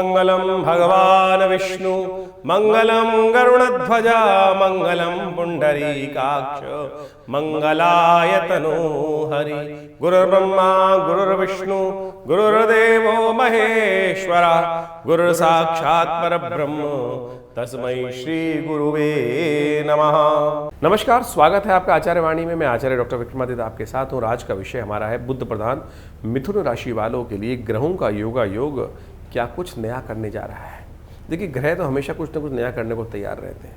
मंगलम भगवान विष्णु मंगलम गरुड़ध्वजा मंगलम पुंडरीकाक्ष मंगलाय तनो हरि। गुरुर्ब्रह्मा गुरुर्विष्णु गुरुर्देवो महेश्वरा गुरु साक्षात् परब्रह्म तस्मै श्री गुरुवे नमः। नमस्कार, स्वागत है आपका आचार्य वाणी में। मैं आचार्य डॉक्टर विक्रमादित्य आपके साथ हूँ। आज का विषय हमारा है बुध प्रधान मिथुन राशि वालों के लिए ग्रहों का योग क्या कुछ नया करने जा रहा है। देखिए, ग्रह तो हमेशा कुछ ना कुछ नया करने को तैयार रहते हैं,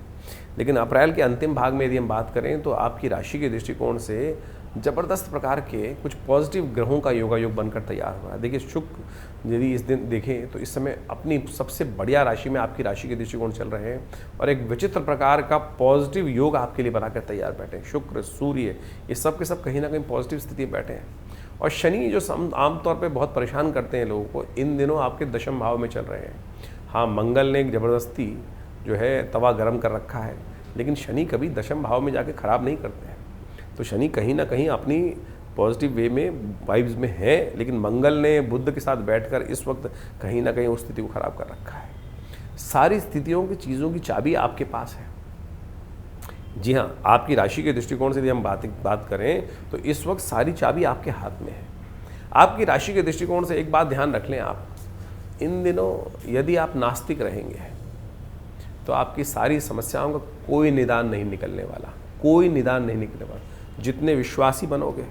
लेकिन अप्रैल के अंतिम भाग में यदि हम बात करें तो आपकी राशि के दृष्टिकोण से जबरदस्त प्रकार के कुछ पॉजिटिव ग्रहों का योग बनकर तैयार हो रहा है। देखिए, शुक्र यदि इस दिन देखें तो इस समय अपनी सबसे बढ़िया राशि में आपकी राशि के दृष्टिकोण चल रहे हैं और एक विचित्र प्रकार का पॉजिटिव योग आपके लिए बनाकर तैयार बैठे हैं। शुक्र, सूर्य, ये सब के सब कहीं ना कहीं पॉजिटिव स्थिति में बैठे हैं। और शनि जो आमतौर पर बहुत परेशान करते हैं लोगों को, इन दिनों आपके दशम भाव में चल रहे हैं। हाँ, मंगल ने एक ज़बरदस्ती जो है तवा गर्म कर रखा है, लेकिन शनि कभी दशम भाव में जाके ख़राब नहीं करते हैं। तो शनि कहीं ना कहीं अपनी पॉजिटिव वे में वाइब्स में है, लेकिन मंगल ने बुध के साथ बैठकर इस वक्त कहीं ना कहीं उस स्थिति को ख़राब कर रखा है। सारी स्थितियों की चीज़ों की चाबी आपके पास है। जी हाँ, आपकी राशि के दृष्टिकोण से यदि हम बात करें तो इस वक्त सारी चाबी आपके हाथ में है। आपकी राशि के दृष्टिकोण से एक बात ध्यान रख लें, आप इन दिनों यदि आप नास्तिक रहेंगे तो आपकी सारी समस्याओं का कोई निदान नहीं निकलने वाला, कोई निदान नहीं निकलने वाला। जितने विश्वासी बनोगे,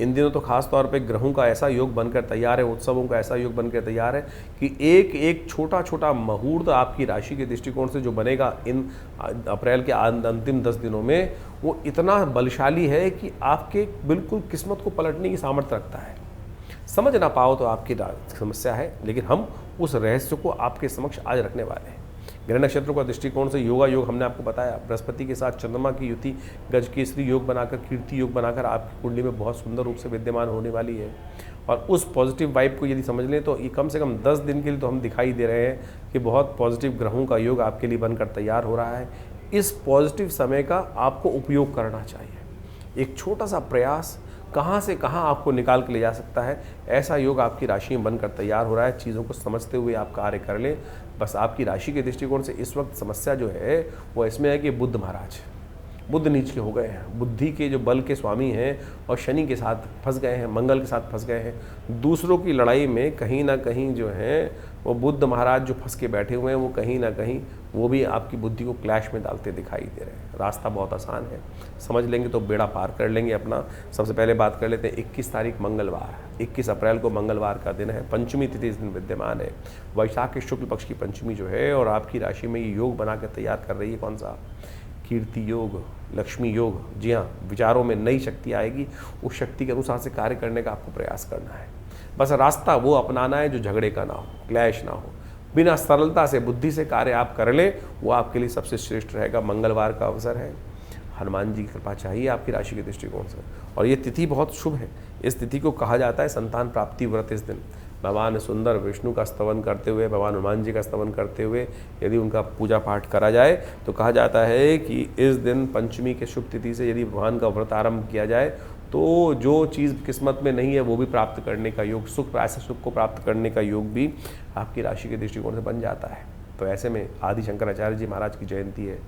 इन दिनों तो खास तौर पे ग्रहों का ऐसा योग बनकर तैयार है, उत्सवों का ऐसा योग बनकर तैयार है कि एक एक छोटा छोटा मुहूर्त आपकी राशि के दृष्टिकोण से जो बनेगा इन अप्रैल के अंतिम 10 दिनों में, वो इतना बलशाली है कि आपके बिल्कुल किस्मत को पलटने की सामर्थ्य रखता है। समझ ना पाओ तो आपकी समस्या है, लेकिन हम उस रहस्य को आपके समक्ष आज रखने वाले हैं। ग्रह नक्षत्रों का दृष्टिकोण से योग हमने आपको बताया। बृहस्पति के साथ चंद्रमा की युति गज केसरी योग बनाकर, कीर्ति योग बनाकर आपकी कुंडली में बहुत सुंदर रूप से विद्यमान होने वाली है। और उस पॉजिटिव वाइब को यदि समझ लें तो ये कम से कम 10 दिन के लिए तो हम दिखाई दे रहे हैं कि बहुत पॉजिटिव ग्रहों का योग आपके लिए बनकर तैयार हो रहा है। इस पॉजिटिव समय का आपको उपयोग करना चाहिए। एक छोटा सा प्रयास कहाँ से कहाँ आपको निकाल के ले जा सकता है, ऐसा योग आपकी राशि में बनकर तैयार हो रहा है। चीज़ों को समझते हुए आप कार्य कर लें। बस आपकी राशि के दृष्टिकोण से इस वक्त समस्या जो है वो इसमें है कि बुध महाराज बुध नीच के हो गए हैं, बुद्धि के जो बल के स्वामी हैं और शनि के साथ फंस गए हैं, मंगल के साथ फंस गए हैं। दूसरों की लड़ाई में कहीं ना कहीं जो है वो बुध महाराज जो फंस के बैठे हुए हैं, वो कहीं ना कहीं वो भी आपकी बुद्धि को क्लैश में डालते दिखाई दे रहे हैं। रास्ता बहुत आसान है, समझ लेंगे तो बेड़ा पार कर लेंगे अपना। सबसे पहले बात कर लेते हैं 21 तारीख मंगलवार, 21 अप्रैल को मंगलवार का दिन है। पंचमी तिथि इस दिन विद्यमान है। वैशाख के शुक्ल पक्ष की पंचमी जो है, और आपकी राशि में ये योग बना कर तैयार कर रही है। कौन सा? कीर्ति योग, लक्ष्मी योग। जी हाँ, विचारों में नई शक्ति आएगी। उस शक्ति के अनुसार से कार्य करने का आपको प्रयास करना है। बस रास्ता वो अपनाना है जो झगड़े का ना हो, क्लैश ना हो। बिना सरलता से, बुद्धि से कार्य आप कर लें, वो आपके लिए सबसे श्रेष्ठ रहेगा। मंगलवार का अवसर है, हनुमान जी की कृपा चाहिए आपकी राशि के दृष्टिकोण से। और ये तिथि बहुत शुभ है। इस तिथि को कहा जाता है संतान प्राप्ति व्रत। इस दिन भगवान सुंदर विष्णु का स्तवन करते हुए, भगवान हनुमान जी का स्तवन करते हुए यदि उनका पूजा पाठ करा जाए तो कहा जाता है कि इस दिन पंचमी के शुभ तिथि से यदि भगवान का व्रत आरंभ किया जाए तो जो चीज़ किस्मत में नहीं है वो भी प्राप्त करने का योग, सुख ऐसे सुख को प्राप्त करने का योग भी आपकी राशि के दृष्टिकोण से बन जाता है। तो ऐसे में आदि शंकराचार्य जी महाराज की जयंती है,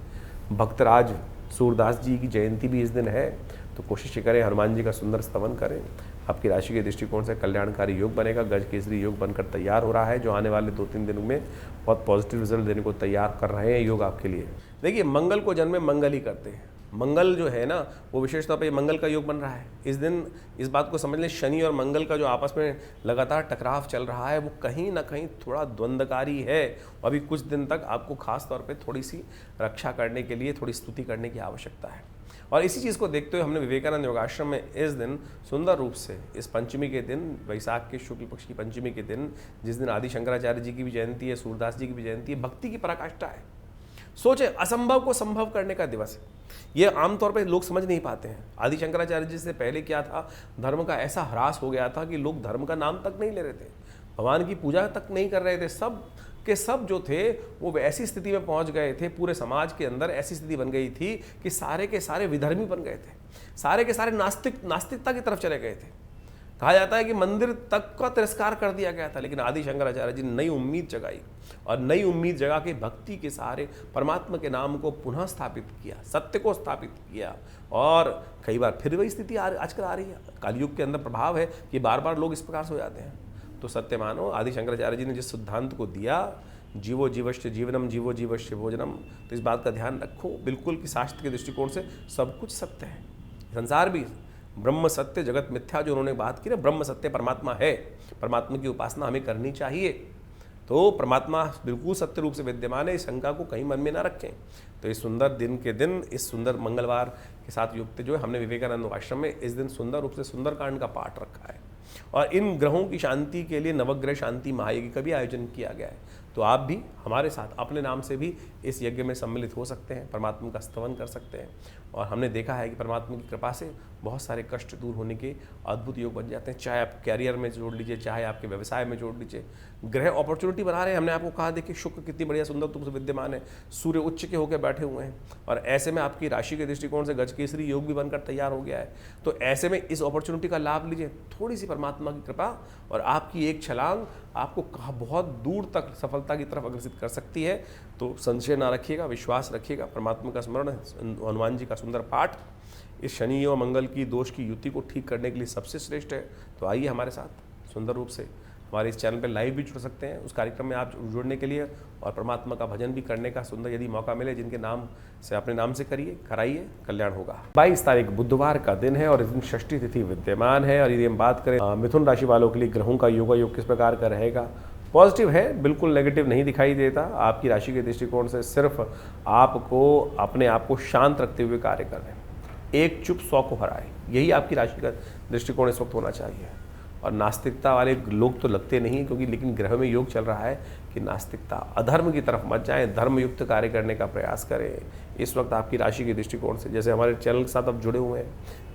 भक्तराज सूरदास जी की जयंती भी इस दिन है। तो कोशिश करें हनुमान जी का सुंदर स्तवन करें। आपकी राशि के दृष्टिकोण से कल्याणकारी योग बनेगा। गज केसरी योग बनकर तैयार हो रहा है, जो आने वाले 2-3 दिनों में बहुत पॉजिटिव रिजल्ट देने को तैयार कर रहे हैं योग आपके लिए। देखिए, मंगल को जन्म में मंगल ही करते हैं। मंगल जो है ना, वो विशेष तौर पे मंगल का योग बन रहा है इस दिन। इस बात को समझ लें, शनि और मंगल का जो आपस में लगातार टकराव चल रहा है वो कहीं ना कहीं थोड़ा द्वंद्वकारी है। अभी कुछ दिन तक आपको खास तौर पे थोड़ी सी रक्षा करने के लिए थोड़ी स्तुति करने की आवश्यकता है। और इसी चीज़ को देखते हुए हमने विवेकानंद योगाश्रम में इस दिन सुंदर रूप से इस पंचमी के दिन, वैशाख के शुक्ल पक्ष की पंचमी के दिन, जिस दिन आदि शंकराचार्य जी की भी जयंती है, सूरदास जी की भी जयंती है, भक्ति की पराकाष्ठा है। सोचे, असंभव को संभव करने का दिवस है। ये आमतौर पे लोग समझ नहीं पाते हैं। आदि शंकराचार्य जी से पहले क्या था, धर्म का ऐसा ह्रास हो गया था कि लोग धर्म का नाम तक नहीं ले रहे थे, भगवान की पूजा तक नहीं कर रहे थे। सब के सब जो थे वो ऐसी स्थिति में पहुंच गए थे, पूरे समाज के अंदर ऐसी स्थिति बन गई थी कि सारे के सारे विधर्मी बन गए थे, सारे के सारे नास्तिकता की तरफ चले गए थे। कहा जाता है कि मंदिर तक का तिरस्कार कर दिया गया था, लेकिन आदि शंकराचार्य जी ने नई उम्मीद जगाई और नई उम्मीद जगा के भक्ति के सहारे परमात्मा के नाम को पुनः स्थापित किया, सत्य को स्थापित किया। और कई बार फिर वही स्थिति आजकल आ रही है। कलयुग के अंदर प्रभाव है कि बार बार लोग इस प्रकार से हो जाते हैं। तो सत्य मानो, आदि शंकराचार्य जी ने जिस सिद्धांत को दिया, जीवो जीवश्च जीवनम जीवो जीवश्च भोजनम, तो इस बात का ध्यान रखो बिल्कुल कि शास्त्र के दृष्टिकोण से सब कुछ सत्य है। संसार भी ब्रह्म सत्य जगत मिथ्या जो उन्होंने बात की ना, ब्रह्म सत्य परमात्मा है, परमात्मा की उपासना हमें करनी चाहिए। तो परमात्मा बिल्कुल सत्य रूप से विद्यमान है, इस शंका को कहीं मन में ना रखें। तो इस सुंदर दिन के दिन, इस सुंदर मंगलवार के साथ युक्त जो है, हमने विवेकानंद आश्रम में इस दिन सुंदर रूप से सुंदरकांड का पाठ रखा है और इन ग्रहों की शांति के लिए नवग्रह शांति महायज्ञ का भी आयोजन किया गया है। तो आप भी हमारे साथ अपने नाम से भी इस यज्ञ में सम्मिलित हो सकते हैं, परमात्मा का स्तवन कर सकते हैं। और हमने देखा है कि परमात्मा की कृपा से बहुत सारे कष्ट दूर होने के अद्भुत योग बन जाते हैं। चाहे आप कैरियर में जोड़ लीजिए, चाहे आपके व्यवसाय में जोड़ लीजिए, ग्रह अपॉर्चुनिटी बना रहे हैं। हमने आपको कहा, देखिए शुक्र कितनी बढ़िया सुंदर रूप से विद्यमान है, सूर्य उच्च के होकर बैठे हुए हैं और ऐसे में आपकी राशि के दृष्टिकोण से गजकेसरी योग भी बनकर तैयार हो गया है। तो ऐसे में इस अपॉर्चुनिटी का लाभ लीजिए। थोड़ी सी परमात्मा की कृपा और आपकी एक छलांग आपको बहुत दूर तक सफलता की तरफ अग्रसित कर सकती है। तो संशय ना रखिएगा, विश्वास रखिएगा। परमात्मा का स्मरण, हनुमान जी का सुंदर पाठ इस शनि और मंगल की दोष की युति को ठीक करने के लिए सबसे श्रेष्ठ है। तो आइए हमारे साथ सुंदर रूप से हमारे इस चैनल पर लाइव भी जुड़ सकते हैं। उस कार्यक्रम में आप जुड़ने के लिए और परमात्मा का भजन भी करने का सुंदर यदि मौका मिले, जिनके नाम से अपने नाम से करिए, कराइए, कल्याण होगा। 22 तारीख बुधवार का दिन है और इस दिन षष्ठी तिथि विद्यमान है। और यदि हम बात करें मिथुन राशि वालों के लिए ग्रहों का योगा योग किस प्रकार का रहेगा, पॉजिटिव है, बिल्कुल नेगेटिव नहीं दिखाई देता। आपकी राशि के दृष्टिकोण से सिर्फ आपको अपने आप को शांत रखते हुए कार्य करना है। एक चुप 100 को हराए, यही आपकी राशि का दृष्टिकोण इस वक्त होना चाहिए। और नास्तिकता वाले लोग तो लगते नहीं, क्योंकि लेकिन ग्रह में योग चल रहा है कि नास्तिकता अधर्म की तरफ मत जाएं, धर्मयुक्त कार्य करने का प्रयास करें। इस वक्त आपकी राशि के दृष्टिकोण से, जैसे हमारे चैनल के साथ आप जुड़े हुए हैं,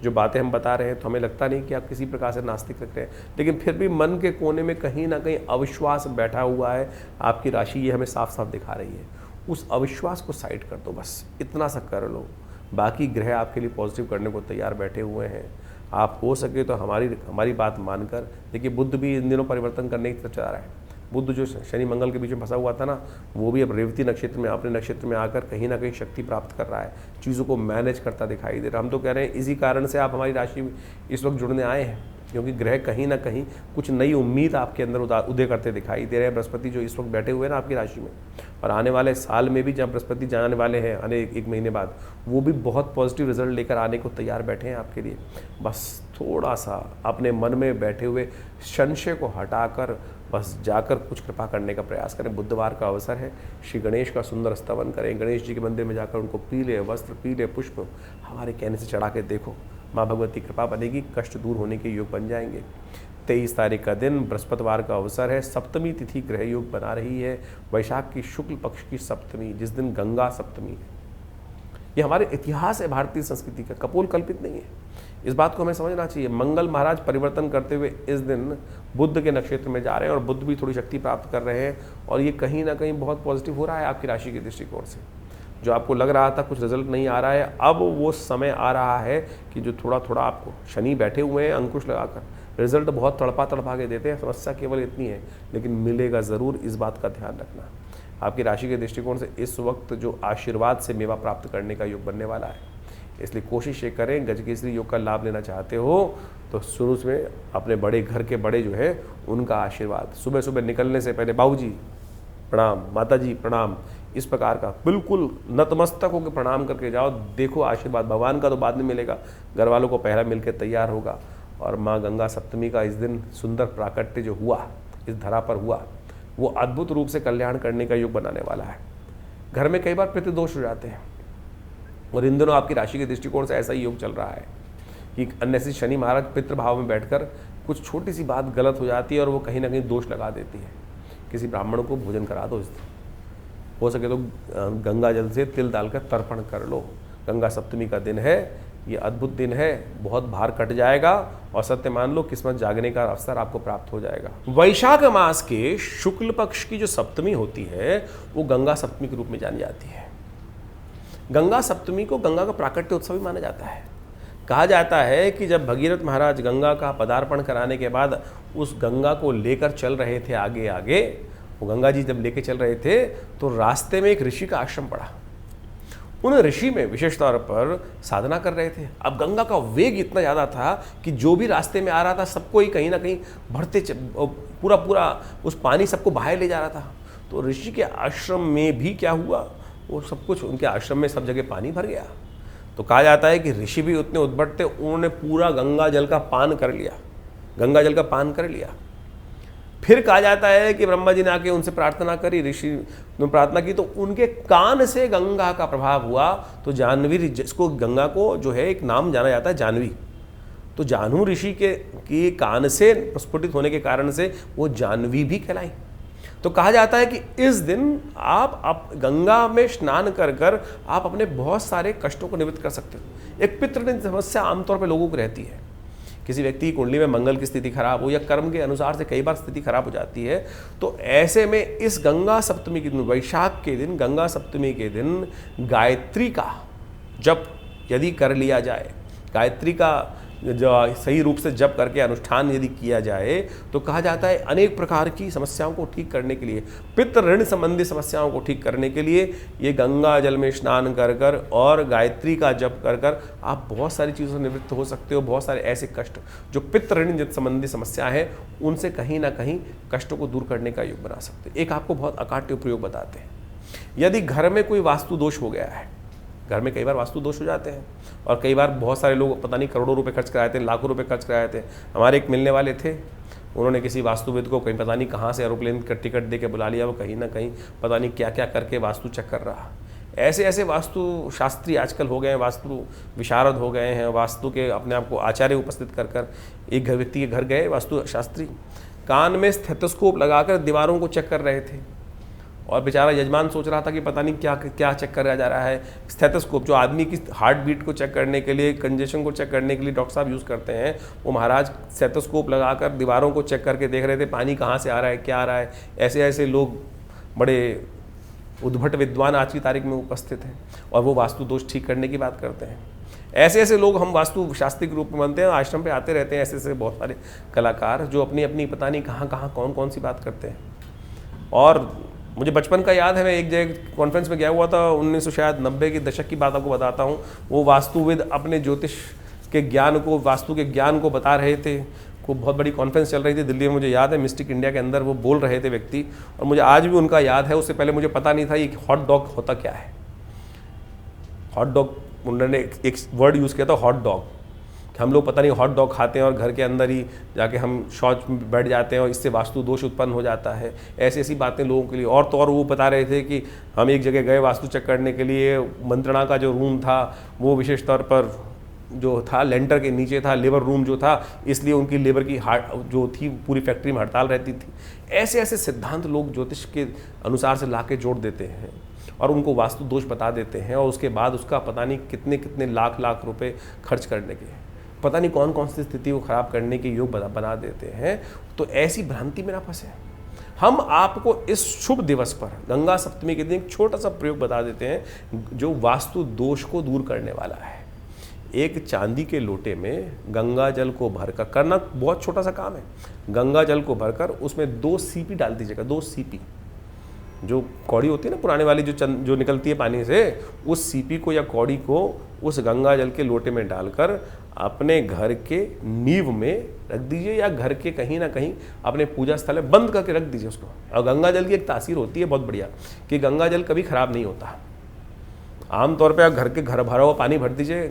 जो बातें हम बता रहे हैं, तो हमें लगता नहीं कि आप किसी प्रकार से नास्तिक रख रहे हैं, लेकिन फिर भी मन के कोने में कहीं ना कहीं अविश्वास बैठा हुआ है। आपकी राशि ये हमें साफ साफ दिखा रही है। उस अविश्वास को साइड कर दो, बस इतना सा कर लो। बाकी ग्रह आपके लिए पॉजिटिव करने को तैयार बैठे हुए हैं। आप हो सके तो हमारी बात मानकर देखिए, बुध भी इन दिनों परिवर्तन करने की तरफ चला रहा है। बुध जो शनि मंगल के बीच में फंसा हुआ था ना, वो भी अब रेवती नक्षत्र में, अपने नक्षत्र में आकर कहीं ना कहीं शक्ति प्राप्त कर रहा है, चीज़ों को मैनेज करता दिखाई दे रहा है। हम तो कह रहे हैं इसी कारण से आप हमारी राशि में इस वक्त जुड़ने आए हैं, क्योंकि ग्रह कहीं ना कहीं कुछ नई उम्मीद आपके अंदर उदय करते दिखाई दे रहे हैं। बृहस्पति जो इस वक्त बैठे हुए हैं ना आपकी राशि में, और आने वाले साल में भी जब बृहस्पति जाने वाले हैं आने एक महीने बाद, वो भी बहुत पॉजिटिव रिजल्ट लेकर आने को तैयार बैठे हैं आपके लिए। बस थोड़ा सा अपने मन में बैठे हुए संशय को हटाकर बस जाकर कुछ कृपा करने का प्रयास करें। बुधवार का अवसर है, श्री गणेश का सुंदर स्तवन करें। गणेश जी के मंदिर में जाकर उनको पीले वस्त्र, पीले पुष्प हमारे कहने से चढ़ा के देखो, माँ भगवती कृपा बनेगी, कष्ट दूर होने के योग बन जाएंगे। 23 तारीख का दिन बृहस्पतिवार का अवसर है, सप्तमी तिथि ग्रह योग बना रही है, वैशाख की शुक्ल पक्ष की सप्तमी, जिस दिन गंगा सप्तमी है। ये हमारे इतिहास है, भारतीय संस्कृति का, कपोल कल्पित नहीं है। इस बात को हमें समझना चाहिए। मंगल महाराज परिवर्तन करते हुए इस दिन बुध के नक्षत्र में जा रहे हैं और बुध भी थोड़ी शक्ति प्राप्त कर रहे हैं, और ये कहीं ना कहीं बहुत पॉजिटिव हो रहा है आपकी राशि के दृष्टिकोण से। जो आपको लग रहा था कुछ रिजल्ट नहीं आ रहा है, अब वो समय आ रहा है कि जो थोड़ा थोड़ा आपको, शनि बैठे हुए हैं अंकुश लगाकर, रिजल्ट बहुत तड़पा के देते हैं। समस्या केवल इतनी है, लेकिन मिलेगा ज़रूर, इस बात का ध्यान रखना। आपकी राशि के दृष्टिकोण से इस वक्त जो आशीर्वाद से मेवा प्राप्त करने का योग बनने वाला है, इसलिए कोशिश ये करें, गजकेसरी योग का लाभ लेना चाहते हो तो शुरू में अपने बड़े घर के बड़े जो है उनका आशीर्वाद, सुबह सुबह निकलने से पहले बाबूजी प्रणाम, माताजी प्रणाम, इस प्रकार का बिल्कुल नतमस्तक होकर प्रणाम करके जाओ। देखो आशीर्वाद भगवान का तो बाद में मिलेगा, घर वालों को पहला मिलकर तैयार होगा। और माँ गंगा सप्तमी का इस दिन सुंदर प्राकट्य जो हुआ, इस धरा पर हुआ, वो अद्भुत रूप से कल्याण करने का योग बनाने वाला है। घर में कई बार पितृदोष हो जाते हैं, और इन दिनों आपकी राशि के दृष्टिकोण से ऐसा ही योग चल रहा है कि अन्य से शनि महाराज पितृभाव में बैठकर कुछ छोटी सी बात गलत हो जाती है और वो कहीं ना कहीं दोष लगा देती है। किसी ब्राह्मण को भोजन करा दो, इस दिन हो सके तो गंगा जल से तिल डालकर तर्पण कर लो। गंगा सप्तमी का दिन है, ये अद्भुत दिन है, बहुत भार कट जाएगा और सत्य मान लो किस्मत जागने का अवसर आपको प्राप्त हो जाएगा। वैशाख मास के शुक्ल पक्ष की जो सप्तमी होती है वो गंगा सप्तमी के रूप में जानी जाती है। गंगा सप्तमी को गंगा का प्राकट्य उत्सव भी माना जाता है। कहा जाता है कि जब भगीरथ महाराज गंगा का पदार्पण कराने के बाद उस गंगा को लेकर चल रहे थे आगे आगे, वो गंगा जी जब लेके चल रहे थे तो रास्ते में एक ऋषि का आश्रम पड़ा। उन ऋषि में विशेष तौर पर साधना कर रहे थे। अब गंगा का वेग इतना ज़्यादा था कि जो भी रास्ते में आ रहा था सबको ही कहीं ना कहीं भरते पूरा पूरा उस पानी सबको बहाए ले जा रहा था। तो ऋषि के आश्रम में भी क्या हुआ, वो सब कुछ उनके आश्रम में सब जगह पानी भर गया। तो कहा जाता है कि ऋषि भी उतने उद्भट थे, उन्होंने पूरा गंगा जल का पान कर लिया, गंगा जल का पान कर लिया। फिर कहा जाता है कि ब्रह्मा जी ने आके उनसे प्रार्थना करी, ऋषि ने प्रार्थना की तो उनके कान से गंगा का प्रभाव हुआ। तो जानवी, जिसको गंगा को जो है एक नाम जाना जाता है जानवी, तो जानू ऋषि के कान से प्रस्फुटित होने के कारण से वो जानवी भी कहलाई। तो कहा जाता है कि इस दिन आप गंगा में स्नान कर कर आप अपने बहुत सारे कष्टों को निवृत्त कर सकते हो। एक पितृऋण समस्या आमतौर पर लोगों को रहती है, किसी व्यक्ति की कुंडली में मंगल की स्थिति खराब हो या कर्म के अनुसार से कई बार स्थिति खराब हो जाती है। तो ऐसे में इस गंगा सप्तमी के दिन, वैशाख के दिन, गंगा सप्तमी के दिन गायत्री का जप यदि कर लिया जाए, गायत्री का जो सही रूप से जप करके अनुष्ठान यदि किया जाए तो कहा जाता है अनेक प्रकार की समस्याओं को ठीक करने के लिए, पितृ ऋण संबंधी समस्याओं को ठीक करने के लिए ये गंगा जल में स्नान कर कर और गायत्री का जप कर कर आप बहुत सारी चीज़ों से निवृत्त हो सकते हो। बहुत सारे ऐसे कष्ट जो पितृ ऋण संबंधी समस्या है उनसे कहीं ना कहीं कष्टों को दूर करने का योग बना सकते हैं। एक आपको बहुत अकाट्य प्रयोग बताते हैं। यदि घर में कोई वास्तु दोष हो गया है, घर में कई बार वास्तु दोष हो जाते हैं और कई बार बहुत सारे लोग पता नहीं करोड़ों रुपए खर्च कराए थे, लाखों रुपए खर्च कराए थे। हमारे एक मिलने वाले थे, उन्होंने किसी वास्तुविद को कहीं पता नहीं कहाँ से एरोप्लेन का टिकट दे के बुला लिया, वो कहीं ना कहीं पता नहीं क्या क्या करके वास्तु चेक कर रहा। ऐसे ऐसे वास्तु शास्त्री आजकल हो गए हैं, वास्तु विशारद हो गए हैं, वास्तु के अपने आप को आचार्य उपस्थित कर कर एक व्यक्ति के घर गए वास्तु शास्त्री, कान में स्टेथोस्कोप लगाकर दीवारों को चेक कर रहे थे और बेचारा यजमान सोच रहा था कि पता नहीं क्या क्या चेक करा जा रहा है। स्टेथोस्कोप जो आदमी की हार्ट बीट को चेक करने के लिए, कंजेशन को चेक करने के लिए डॉक्टर साहब यूज़ करते हैं, वो महाराज स्टेथोस्कोप लगाकर दीवारों को चेक करके देख रहे थे पानी कहाँ से आ रहा है, क्या आ रहा है। ऐसे ऐसे लोग बड़े उद्भट विद्वान आज की तारीख में उपस्थित हैं और वो वास्तु दोष ठीक करने की बात करते हैं। ऐसे ऐसे लोग हम वास्तु शास्त्री के रूप में मानते हैं, आश्रम पे आते रहते हैं ऐसे ऐसे बहुत सारे कलाकार जो अपनी अपनी पता नहीं कहाँ कहाँ कौन कौन सी बात करते हैं। और मुझे बचपन का याद है, मैं एक जगह कॉन्फ्रेंस में गया हुआ था, 1990 के दशक की बात आपको बताता हूँ। वो वास्तुविद अपने ज्योतिष के ज्ञान को, वास्तु के ज्ञान को बता रहे थे। को बहुत बड़ी कॉन्फ्रेंस चल रही थी दिल्ली में, मुझे याद है मिस्टिक इंडिया के अंदर वो बोल रहे थे व्यक्ति, और मुझे आज भी उनका याद है। उससे पहले मुझे पता नहीं था ये हॉट डॉग होता क्या है। हॉट डॉग, उन्होंने एक वर्ड यूज़ किया था हॉट डॉग, हम लोग पता नहीं हॉट डॉग खाते हैं और घर के अंदर ही जाके हम शौच में बैठ जाते हैं और इससे वास्तु दोष उत्पन्न हो जाता है। ऐसी ऐसी बातें लोगों के लिए। और तो और वो बता रहे थे कि हम एक जगह गए वास्तु चेक करने के लिए, मंत्रणा का जो रूम था वो विशेष तौर पर जो था लेंटर के नीचे था, लेबर रूम जो था, इसलिए उनकी लेबर की जो थी पूरी फैक्ट्री में हड़ताल रहती थी। ऐसे ऐसे सिद्धांत लोग ज्योतिष के अनुसार से ला के जोड़ देते हैं और उनको वास्तु दोष बता देते हैं और उसके बाद उसका पता नहीं कितने कितने लाख लाख रुपए खर्च करने के, पता नहीं कौन कौन सी स्थिति को खराब करने के योग बना देते हैं। तो ऐसी भ्रांति में ना फंसे। हम आपको इस शुभ दिवस पर गंगा सप्तमी के दिन एक छोटा सा प्रयोग बता देते हैं जो वास्तु दोष को दूर करने वाला है। एक चांदी के लोटे में गंगा जल को भरकर, करना बहुत छोटा सा काम है, गंगा जल को भरकर उसमें 2 सीपी डाल दीजिएगा। 2 सीपी जो कौड़ी होती है ना पुराने वाली जो निकलती है पानी से, उस सीपी को या कौड़ी को उस गंगा जल के लोटे में डालकर अपने घर के नींव में रख दीजिए या घर के कहीं ना कहीं अपने पूजा स्थल में बंद करके रख दीजिए उसको। और गंगा जल की एक तासीर होती है बहुत बढ़िया कि गंगा जल कभी ख़राब नहीं होता। आमतौर पे आप घर के घर भरा हुआ पानी भर दीजिए।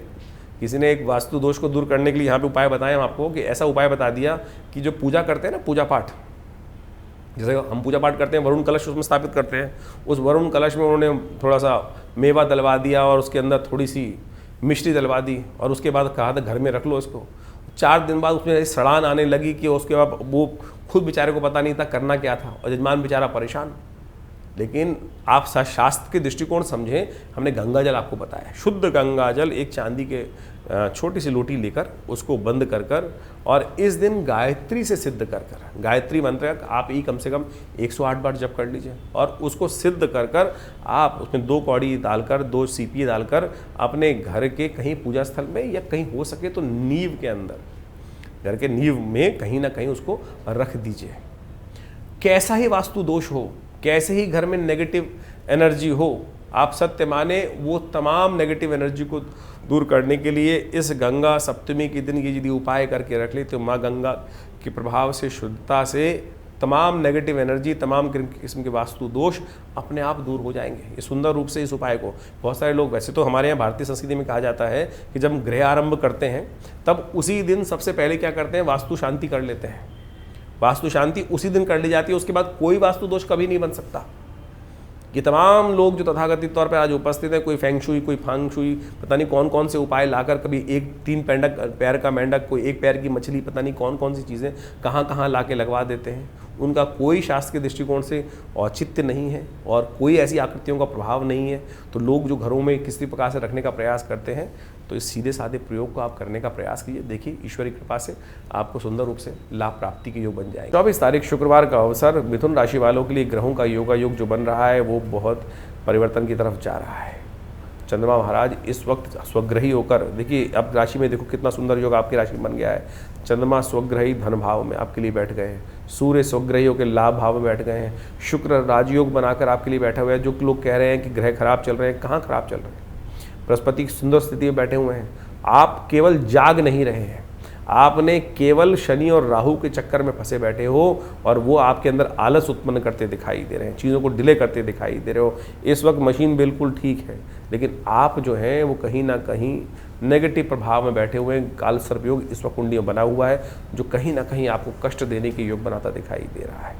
किसी ने एक वास्तु दोष को दूर करने के लिए यहाँ पे उपाय बताए हम आपको, कि ऐसा उपाय बता दिया कि जो पूजा करते हैं ना, पूजा पाठ, जैसे हम पूजा पाठ करते हैं, वरुण कलश उसमें स्थापित करते हैं, उस वरुण कलश में उन्होंने थोड़ा सा मेवा डलवा दिया और उसके अंदर थोड़ी सी मिश्री डलवा दी और उसके बाद कहा था घर में रख लो इसको। 4 दिन बाद उसमें सड़ान आने लगी कि उसके बाद वो खुद बेचारे को पता नहीं था करना क्या था और यजमान बेचारा परेशान। लेकिन आप शास्त्र के दृष्टिकोण समझें, हमने गंगा जल आपको बताया, शुद्ध गंगा जल एक चांदी के छोटी सी लोटी लेकर उसको बंद कर कर और इस दिन गायत्री से सिद्ध कर कर, गायत्री मंत्र आप ही कम से कम 108 बार जप कर लीजिए और उसको सिद्ध कर कर आप उसमें 2 कौड़ी डालकर 2 सीपी डालकर अपने घर के कहीं पूजा स्थल में या कहीं हो सके तो नींव के अंदर, घर के नींव में कहीं ना कहीं उसको रख दीजिए। कैसा ही वास्तु दोष हो, कैसे ही घर में नेगेटिव एनर्जी हो, आप सत्य माने वो तमाम नेगेटिव एनर्जी को दूर करने के लिए इस गंगा सप्तमी के दिन ये यदि उपाय करके रख ले तो माँ गंगा के प्रभाव से, शुद्धता से तमाम नेगेटिव एनर्जी, तमाम किस्म के वास्तु दोष अपने आप दूर हो जाएंगे। ये सुंदर रूप से इस उपाय को बहुत सारे लोग, वैसे तो हमारे यहाँ भारतीय संस्कृति में कहा जाता है कि जब हम गृह आरंभ करते हैं तब उसी दिन सबसे पहले क्या करते हैं, वास्तु शांति कर लेते हैं। वास्तु शांति उसी दिन कर ली जाती है, उसके बाद कोई वास्तु दोष कभी नहीं बन सकता। ये तमाम लोग जो तथाकथित तौर पर आज उपस्थित हैं, कोई फेंग शुई, कोई फांग शुई, पता नहीं कौन कौन से उपाय लाकर, कभी 3 पैर का मेंढक, कोई 1 पैर की मछली, पता नहीं कौन कौन सी चीज़ें कहाँ कहाँ ला के लगवा देते हैं, उनका कोई शास्त्र के दृष्टिकोण से औचित्य नहीं है और कोई ऐसी आकृतियों का प्रभाव नहीं है। तो लोग जो घरों में किसी प्रकार से रखने का प्रयास करते हैं, तो इस सीधे साधे प्रयोग को आप करने का प्रयास कीजिए। देखिए ईश्वरी कृपा से आपको सुंदर रूप से लाभ प्राप्ति के योग बन जाएंगे। 24 तारीख शुक्रवार का अवसर मिथुन राशि वालों के लिए ग्रहों का योगा योग जो बन रहा है वो बहुत परिवर्तन की तरफ जा रहा है। चंद्रमा महाराज इस वक्त स्वग्रही होकर, देखिए अब राशि में देखो कितना सुंदर योग आपकी राशि में बन गया है। चंद्रमा स्वग्रही धन भाव में आपके लिए बैठ गए हैं, सूर्य स्वग्रही होकर लाभ भाव में बैठ गए हैं, शुक्र राजयोग बनाकर आपके लिए बैठा हुआ है। जो लोग कह रहे हैं कि ग्रह खराब चल रहे हैं, कहाँ खराब चल रहे हैं, बृहस्पति की सुंदर स्थिति में बैठे हुए हैं। आप केवल जाग नहीं रहे हैं, आपने केवल शनि और राहु के चक्कर में फंसे बैठे हो और वो आपके अंदर आलस उत्पन्न करते दिखाई दे रहे हैं, चीज़ों को डिले करते दिखाई दे रहे हो। इस वक्त मशीन बिल्कुल ठीक है, लेकिन आप जो हैं वो कहीं ना कहीं नेगेटिव प्रभाव में बैठे हुए हैं। काल सर्पयोग इस वक्त कुंडी में बना हुआ है जो कहीं ना कहीं आपको कष्ट देने के योग बनाता दिखाई दे रहा है।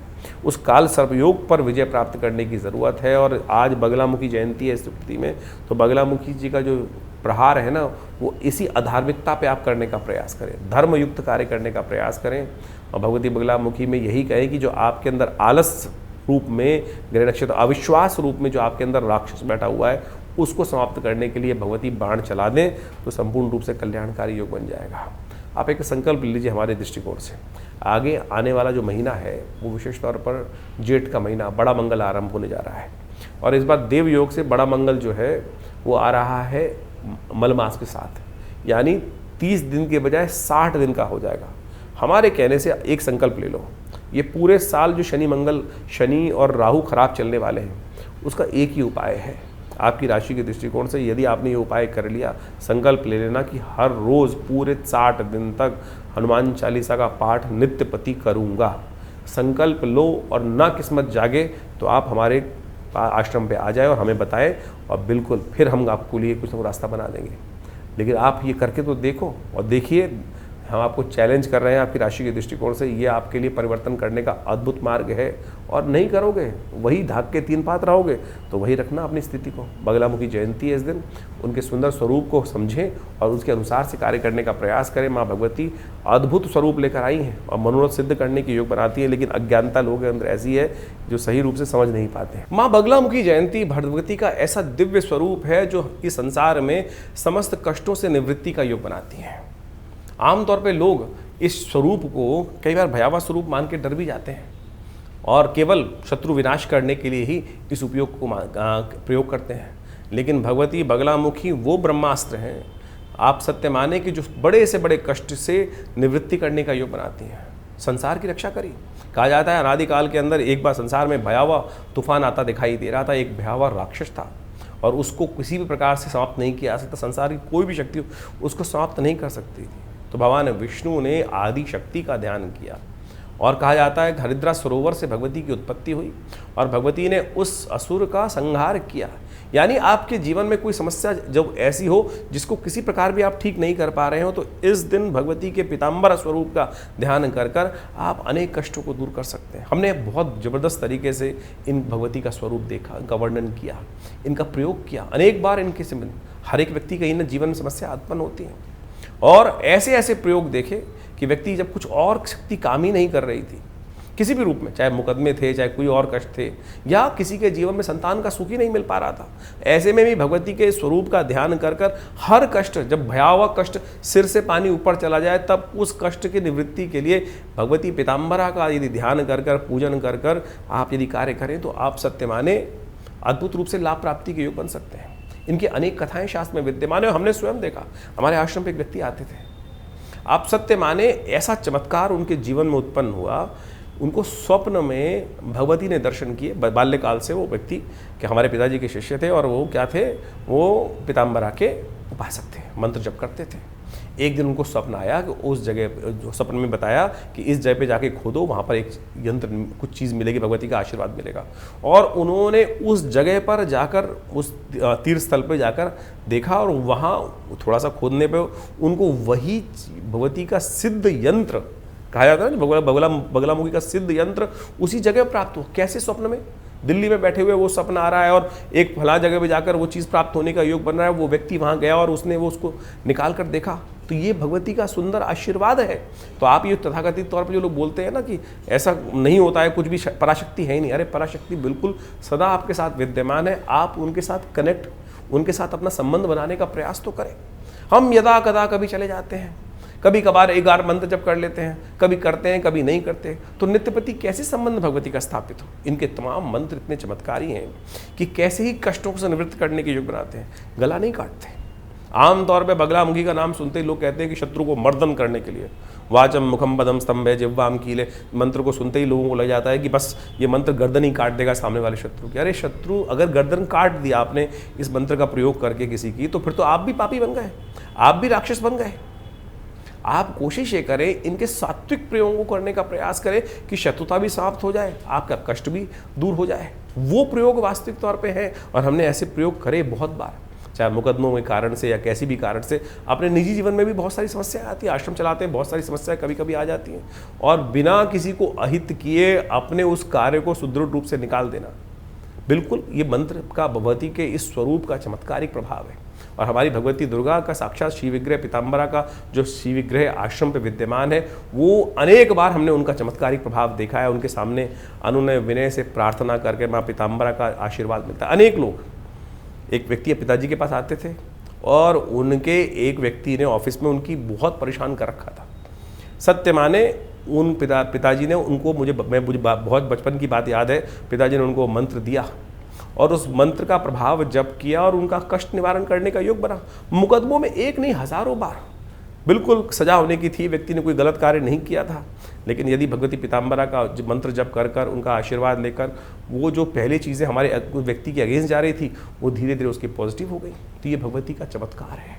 उस काल सर्पयोग पर विजय प्राप्त करने की ज़रूरत है। और आज बगलामुखी जयंती है इस स्थिति में, तो बगलामुखी जी का जो प्रहार है ना, वो इसी अधार्मिकता पे आप करने का प्रयास करें, धर्मयुक्त कार्य करने का प्रयास करें। और भगवती बगलामुखी में यही कहे कि जो आपके अंदर आलस रूप में, ग्रह नक्षत्र अविश्वास रूप में जो आपके अंदर राक्षस बैठा हुआ है, उसको समाप्त करने के लिए भगवती बाण चला दें तो संपूर्ण रूप से कल्याणकारी योग बन जाएगा। आप एक संकल्प लीजिए हमारे दृष्टिकोण से, आगे आने वाला जो महीना है वो विशेष तौर पर जेठ का महीना, बड़ा मंगल आरंभ होने जा रहा है। और इस बार देव योग से बड़ा मंगल जो है वो आ रहा है मलमास के साथ, यानी 30 दिन के बजाय 60 दिन का हो जाएगा। हमारे कहने से एक संकल्प ले लो, ये पूरे साल जो शनि और राहु खराब चलने वाले हैं, उसका एक ही उपाय है आपकी राशि के दृष्टिकोण से। यदि आपने ये उपाय कर लिया, संकल्प ले लेना कि हर रोज़ पूरे 60 दिन तक हनुमान चालीसा का पाठ नित्य प्रति करूँगा। संकल्प लो और ना किस्मत जागे तो आप हमारे आश्रम पे आ जाए और हमें बताएं, और बिल्कुल फिर हम आपको लिए कुछ ना कुछ रास्ता बना देंगे। लेकिन आप ये करके तो देखो और देखिए, हम आपको चैलेंज कर रहे हैं आपकी राशि के दृष्टिकोण से, ये आपके लिए परिवर्तन करने का अद्भुत मार्ग है। और नहीं करोगे, वही धाक के 3 पात रहोगे, तो वही रखना अपनी स्थिति को। बगलामुखी जयंती है इस दिन, उनके सुंदर स्वरूप को समझें और उसके अनुसार से कार्य करने का प्रयास करें। माँ भगवती अद्भुत स्वरूप लेकर आई हैं और मनोरथ सिद्ध करने के योग बनाती है, लेकिन अज्ञानता लोगों के अंदर ऐसी है जो सही रूप से समझ नहीं पाते। माँ बगलामुखी जयंती भगवती का ऐसा दिव्य स्वरूप है जो इस संसार में समस्त कष्टों से निवृत्ति का योग बनाती है। आमतौर पे लोग इस स्वरूप को कई बार भयावह स्वरूप मान के डर भी जाते हैं और केवल शत्रु विनाश करने के लिए ही इस उपयोग को प्रयोग करते हैं। लेकिन भगवती बगलामुखी वो ब्रह्मास्त्र हैं, आप सत्य माने कि जो बड़े से बड़े कष्ट से निवृत्ति करने का योग बनाती हैं, संसार की रक्षा करी। कहा जाता है अनादिकाल के अंदर एक बार संसार में भयावह तूफान आता दिखाई दे रहा था, एक भयावह राक्षस था और उसको किसी भी प्रकार से समाप्त नहीं किया जा सकता। संसार की कोई भी शक्ति उसको समाप्त नहीं कर सकती थी। तो भगवान विष्णु ने आदि शक्ति का ध्यान किया और कहा जाता है हरिद्रा सरोवर से भगवती की उत्पत्ति हुई और भगवती ने उस असुर का संहार किया। यानी आपके जीवन में कोई समस्या जब ऐसी हो जिसको किसी प्रकार भी आप ठीक नहीं कर पा रहे हो, तो इस दिन भगवती के पीताम्बर स्वरूप का ध्यान कर कर आप अनेक कष्टों को दूर कर सकते हैं। हमने बहुत ज़बरदस्त तरीके से इन भगवती का स्वरूप देखा, इनका वर्णन किया, इनका प्रयोग किया अनेक बार। इनके से हर एक व्यक्ति का इन जीवन में समस्या उत्पन्न होती है और ऐसे ऐसे प्रयोग देखे कि व्यक्ति जब कुछ और शक्ति काम ही नहीं कर रही थी, किसी भी रूप में, चाहे मुकदमे थे, चाहे कोई और कष्ट थे, या किसी के जीवन में संतान का सुख ही नहीं मिल पा रहा था। ऐसे में भी भगवती के स्वरूप का ध्यान कर कर हर कष्ट, जब भयावह कष्ट सिर से पानी ऊपर चला जाए, तब उस कष्ट की निवृत्ति के लिए भगवती पीताम्बरा का यदि ध्यान कर कर, पूजन कर कर आप यदि कार्य करें तो आप सत्य माने अद्भुत रूप से लाभ प्राप्ति के योग बन सकते हैं। इनकी अनेक कथाएं शास्त्र में विद्यमान है, हमने स्वयं देखा। हमारे आश्रम पे एक व्यक्ति आते थे, आप सत्य माने ऐसा चमत्कार उनके जीवन में उत्पन्न हुआ। उनको स्वप्न में भगवती ने दर्शन किए। बाल्यकाल से वो व्यक्ति कि हमारे पिताजी के शिष्य थे, और वो क्या थे, वो पीताम्बरा के उपासक थे, मंत्र जप करते थे। एक दिन उनको स्वप्न आया कि उस जगह, जो स्वप्न में बताया कि इस जगह पे जाके खोदो, वहाँ पर एक यंत्र, कुछ चीज़ मिलेगी, भगवती का आशीर्वाद मिलेगा। और उन्होंने उस जगह पर जाकर, उस तीर्थ स्थल पर जाकर देखा, और वहाँ थोड़ा सा खोदने पे उनको वही भगवती का सिद्ध यंत्र, कहा जाता है ना बगलामुखी का सिद्ध यंत्र, उसी जगह प्राप्त हुआ। कैसे? स्वप्न में दिल्ली में बैठे हुए वो सपना आ रहा है और एक फला जगह पे जाकर वो चीज़ प्राप्त होने का योग बन रहा है। वो व्यक्ति वहाँ गया और उसने वो उसको निकाल कर देखा, तो ये भगवती का सुंदर आशीर्वाद है। तो आप ये तथाकथित तौर पे जो लोग बोलते हैं ना कि ऐसा नहीं होता है, कुछ भी पराशक्ति है ही नहीं, अरे पराशक्ति बिल्कुल सदा आपके साथ विद्यमान है। आप उनके साथ कनेक्ट, उनके साथ अपना संबंध बनाने का प्रयास तो करें। हम यदा कदा कभी चले जाते हैं, कभी कभार 11 मंत्र जप कर लेते हैं, कभी करते हैं, कभी नहीं करते, तो नित्यप्रति कैसे संबंध भगवती का स्थापित हो? इनके तमाम मंत्र इतने चमत्कारी हैं कि कैसे ही कष्टों को निवृत्त करने के योग बनाते हैं। गला नहीं काटते। आमतौर पे बगलामुखी का नाम सुनते ही लोग कहते हैं कि शत्रु को मर्दन करने के लिए, वाचम मुखम पदम स्तंभे जिह्वाम कीले, मंत्र को सुनते ही लोगों को लग जाता है कि बस ये मंत्र गर्दन ही काट देगा सामने वाले शत्रु की। अरे शत्रु अगर गर्दन काट दिया आपने इस मंत्र का प्रयोग करके किसी की, तो फिर तो आप भी पापी बन गए, आप भी राक्षस बन गए। आप कोशिश ये करें, इनके सात्विक प्रयोगों को करने का प्रयास करें कि शत्रुता भी समाप्त हो जाए, आपका कष्ट भी दूर हो जाए। वो प्रयोग वास्तविक तौर पे है, और हमने ऐसे प्रयोग करे बहुत बार, चाहे मुकदमों के कारण से या कैसी भी कारण से। अपने निजी जीवन में भी बहुत सारी समस्याएं आती हैं, आश्रम चलाते हैं, बहुत सारी समस्याएं कभी कभी आ जाती हैं, और बिना किसी को अहित किए अपने उस कार्य को सुदृढ़ रूप से निकाल देना, बिल्कुल ये मंत्र का भगवती के इस स्वरूप का चमत्कारिक प्रभाव है। और हमारी भगवती दुर्गा का साक्षात श्री विग्रह पीताम्बरा का जो श्री विग्रह आश्रम पे विद्यमान है, वो अनेक बार हमने उनका चमत्कारिक प्रभाव देखा है। उनके सामने अनुनय विनय से प्रार्थना करके माँ पीताम्बरा का आशीर्वाद मिलता है। अनेक लोग, एक व्यक्ति पिताजी के पास आते थे, और उनके एक व्यक्ति ने ऑफिस में उनकी बहुत परेशान कर रखा था। सत्य माने उन पिताजी ने उनको, मुझे बहुत बचपन की बात याद है, पिताजी ने उनको मंत्र दिया और उस मंत्र का प्रभाव जप किया और उनका कष्ट निवारण करने का योग बना। मुकदमों में एक नहीं हजारों बार बिल्कुल सजा होने की थी, व्यक्ति ने कोई गलत कार्य नहीं किया था, लेकिन यदि भगवती पीताम्बरा का मंत्र जप कर कर, उनका आशीर्वाद लेकर, वो जो पहले चीज़ें हमारे व्यक्ति के अगेंस्ट जा रही थी, वो धीरे धीरे उसकी पॉजिटिव हो गई। तो ये भगवती का चमत्कार है।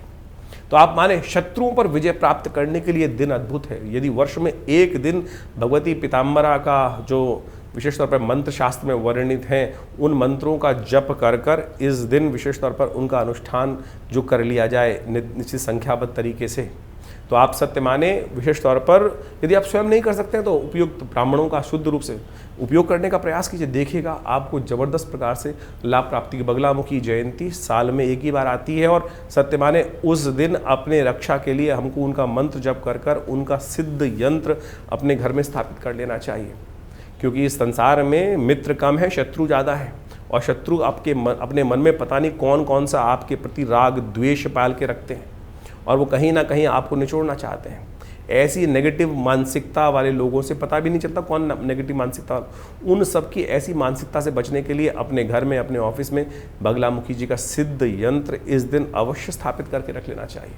तो आप माने शत्रुओं पर विजय प्राप्त करने के लिए दिन अद्भुत है। यदि वर्ष में एक दिन भगवती पीताम्बरा का जो विशेष तौर पर मंत्र शास्त्र में वर्णित हैं, उन मंत्रों का जप कर कर इस दिन विशेष तौर पर उनका अनुष्ठान जो कर लिया जाए निश्चित संख्याबद्ध तरीके से, तो आप सत्य माने विशेष तौर पर यदि आप स्वयं नहीं कर सकते हैं तो उपयुक्त ब्राह्मणों का शुद्ध रूप से उपयोग करने का प्रयास कीजिए। देखिएगा आपको जबरदस्त प्रकार से लाभ प्राप्ति की। बगलामुखी जयंती साल में एक ही बार आती है, और सत्य माने उस दिन अपने रक्षा के लिए हमको उनका मंत्र जप कर कर उनका सिद्ध यंत्र अपने घर में स्थापित कर लेना चाहिए। क्योंकि इस संसार में मित्र कम है, शत्रु ज़्यादा है, और शत्रु अपने मन में पता नहीं कौन कौन सा आपके प्रति राग द्वेष पाल के रखते हैं, और वो कहीं ना कहीं आपको निचोड़ना चाहते हैं। ऐसी नेगेटिव मानसिकता वाले लोगों से पता भी नहीं चलता कौन नेगेटिव मानसिकता, उन सब की ऐसी मानसिकता से बचने के लिए अपने घर में, अपने ऑफिस में बगलामुखी जी का सिद्ध यंत्र इस दिन अवश्य स्थापित करके रख लेना चाहिए।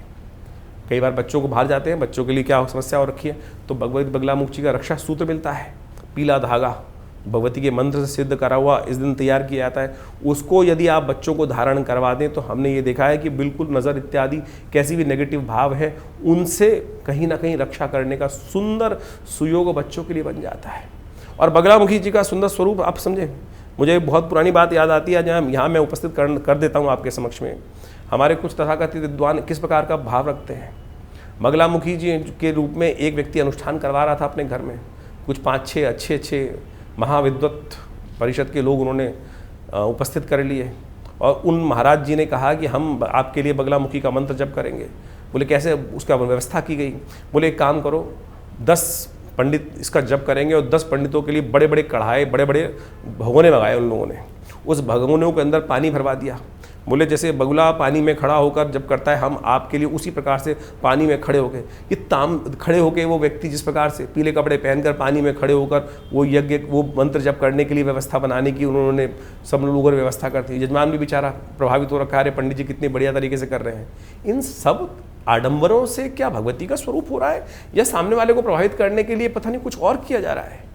कई बार बच्चों को बाहर जाते हैं, बच्चों के लिए क्या समस्या हो रखी है, तो भगवती बगलामुखी जी का रक्षा सूत्र मिलता है, पीला धागा भगवती के मंत्र से सिद्ध करा हुआ इस दिन तैयार किया जाता है। उसको यदि आप बच्चों को धारण करवा दें तो हमने ये देखा है कि बिल्कुल नज़र इत्यादि कैसी भी नेगेटिव भाव है उनसे कहीं ना कहीं रक्षा करने का सुंदर सुयोग बच्चों के लिए बन जाता है। और बगलामुखी जी का सुंदर स्वरूप आप समझें, मुझे बहुत पुरानी बात याद आती है, जहाँ यहाँ मैं उपस्थित कर देता हूँ आपके समक्ष में। हमारे कुछ तथाकथित विद्वान किस प्रकार का भाव रखते हैं। बगलामुखी जी के रूप में एक व्यक्ति अनुष्ठान करवा रहा था अपने घर में, कुछ 5-6 अच्छे महाविद्वत परिषद के लोग उन्होंने उपस्थित कर लिए, और उन महाराज जी ने कहा कि हम आपके लिए बगलामुखी का मंत्र जप करेंगे। बोले कैसे? उसका व्यवस्था की गई। बोले एक काम करो, 10 पंडित इसका जप करेंगे और 10 पंडितों के लिए बड़े बड़े कढ़ाई, बड़े बड़े भगोने मंगाए उन लोगों ने। उस भगोनों के अंदर पानी भरवा दिया। बोले जैसे बगुला पानी में खड़ा होकर जब करता है, हम आपके लिए उसी प्रकार से पानी में खड़े होकर, ये खड़े होकर वो व्यक्ति जिस प्रकार से पीले कपड़े पहनकर पानी में खड़े होकर वो यज्ञ, वो मंत्र जप करने के लिए व्यवस्था बनाने की उन्होंने सब लोगों ने व्यवस्था कर दी। यजमान भी बेचारा प्रभावित हो रखा है, अरे पंडित जी कितने बढ़िया तरीके से कर रहे हैं। इन सब आडंबरों से क्या भगवती का स्वरूप हो रहा है, या सामने वाले को प्रभावित करने के लिए पता नहीं कुछ और किया जा रहा है?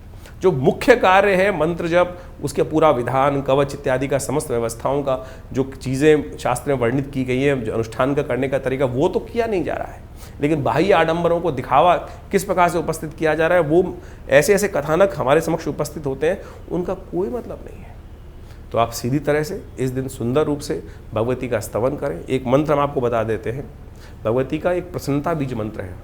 जो मुख्य कार्य है मंत्र जप, उसके पूरा विधान, कवच इत्यादि का समस्त व्यवस्थाओं का जो चीज़ें शास्त्र में वर्णित की गई हैं, जो अनुष्ठान का करने का तरीका, वो तो किया नहीं जा रहा है। लेकिन बाह्य आडंबरों को दिखावा किस प्रकार से उपस्थित किया जा रहा है, वो ऐसे ऐसे कथानक हमारे समक्ष उपस्थित होते हैं, उनका कोई मतलब नहीं है। तो आप सीधी तरह से इस दिन सुंदर रूप से भगवती का स्तवन करें। एक मंत्र हम आपको बता देते हैं, भगवती का एक प्रसन्नता बीज मंत्र है।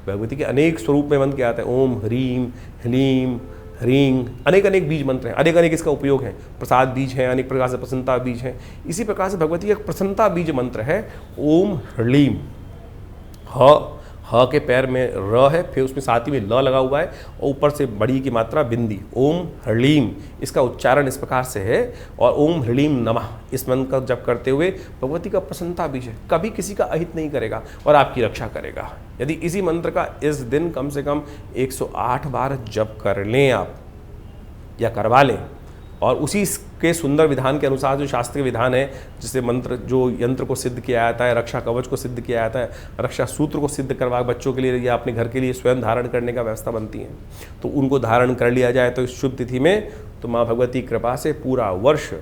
भगवती के अनेक स्वरूप में मंत्र क्या आता है, ओम ह्रीम ह्लीम ह्रीं, अनेक अनेक बीज मंत्र हैं, अनेक अनेक इसका उपयोग है। प्रसाद बीज हैं, अनेक प्रकार से प्रसन्नता बीज हैं। इसी प्रकार से भगवती का एक प्रसन्नता बीज मंत्र है, ओम ह्लीम। ह के पैर में र है, फिर उसमें साथ ही में ल लगा हुआ है और ऊपर से बड़ी की मात्रा बिंदी, ओम ह्लीम। इसका उच्चारण इस प्रकार से है। और ओम ह्लीम नमः, इस मंत्र का जप करते हुए भगवती का प्रसन्नता बीज है, कभी किसी का अहित नहीं करेगा और आपकी रक्षा करेगा। यदि इसी मंत्र का इस दिन कम से कम 108 बार जप कर लें आप, या करवा लें, और उसी के सुंदर विधान के अनुसार जो शास्त्रीय विधान है, जिससे मंत्र जो यंत्र को सिद्ध किया जाता है, रक्षा कवच को सिद्ध किया जाता है, रक्षा सूत्र को सिद्ध करवा बच्चों के लिए या अपने घर के लिए स्वयं धारण करने का व्यवस्था बनती है, तो उनको धारण कर लिया जाए तो इस शुभ तिथि में तो माँ भगवती कृपा से पूरा वर्ष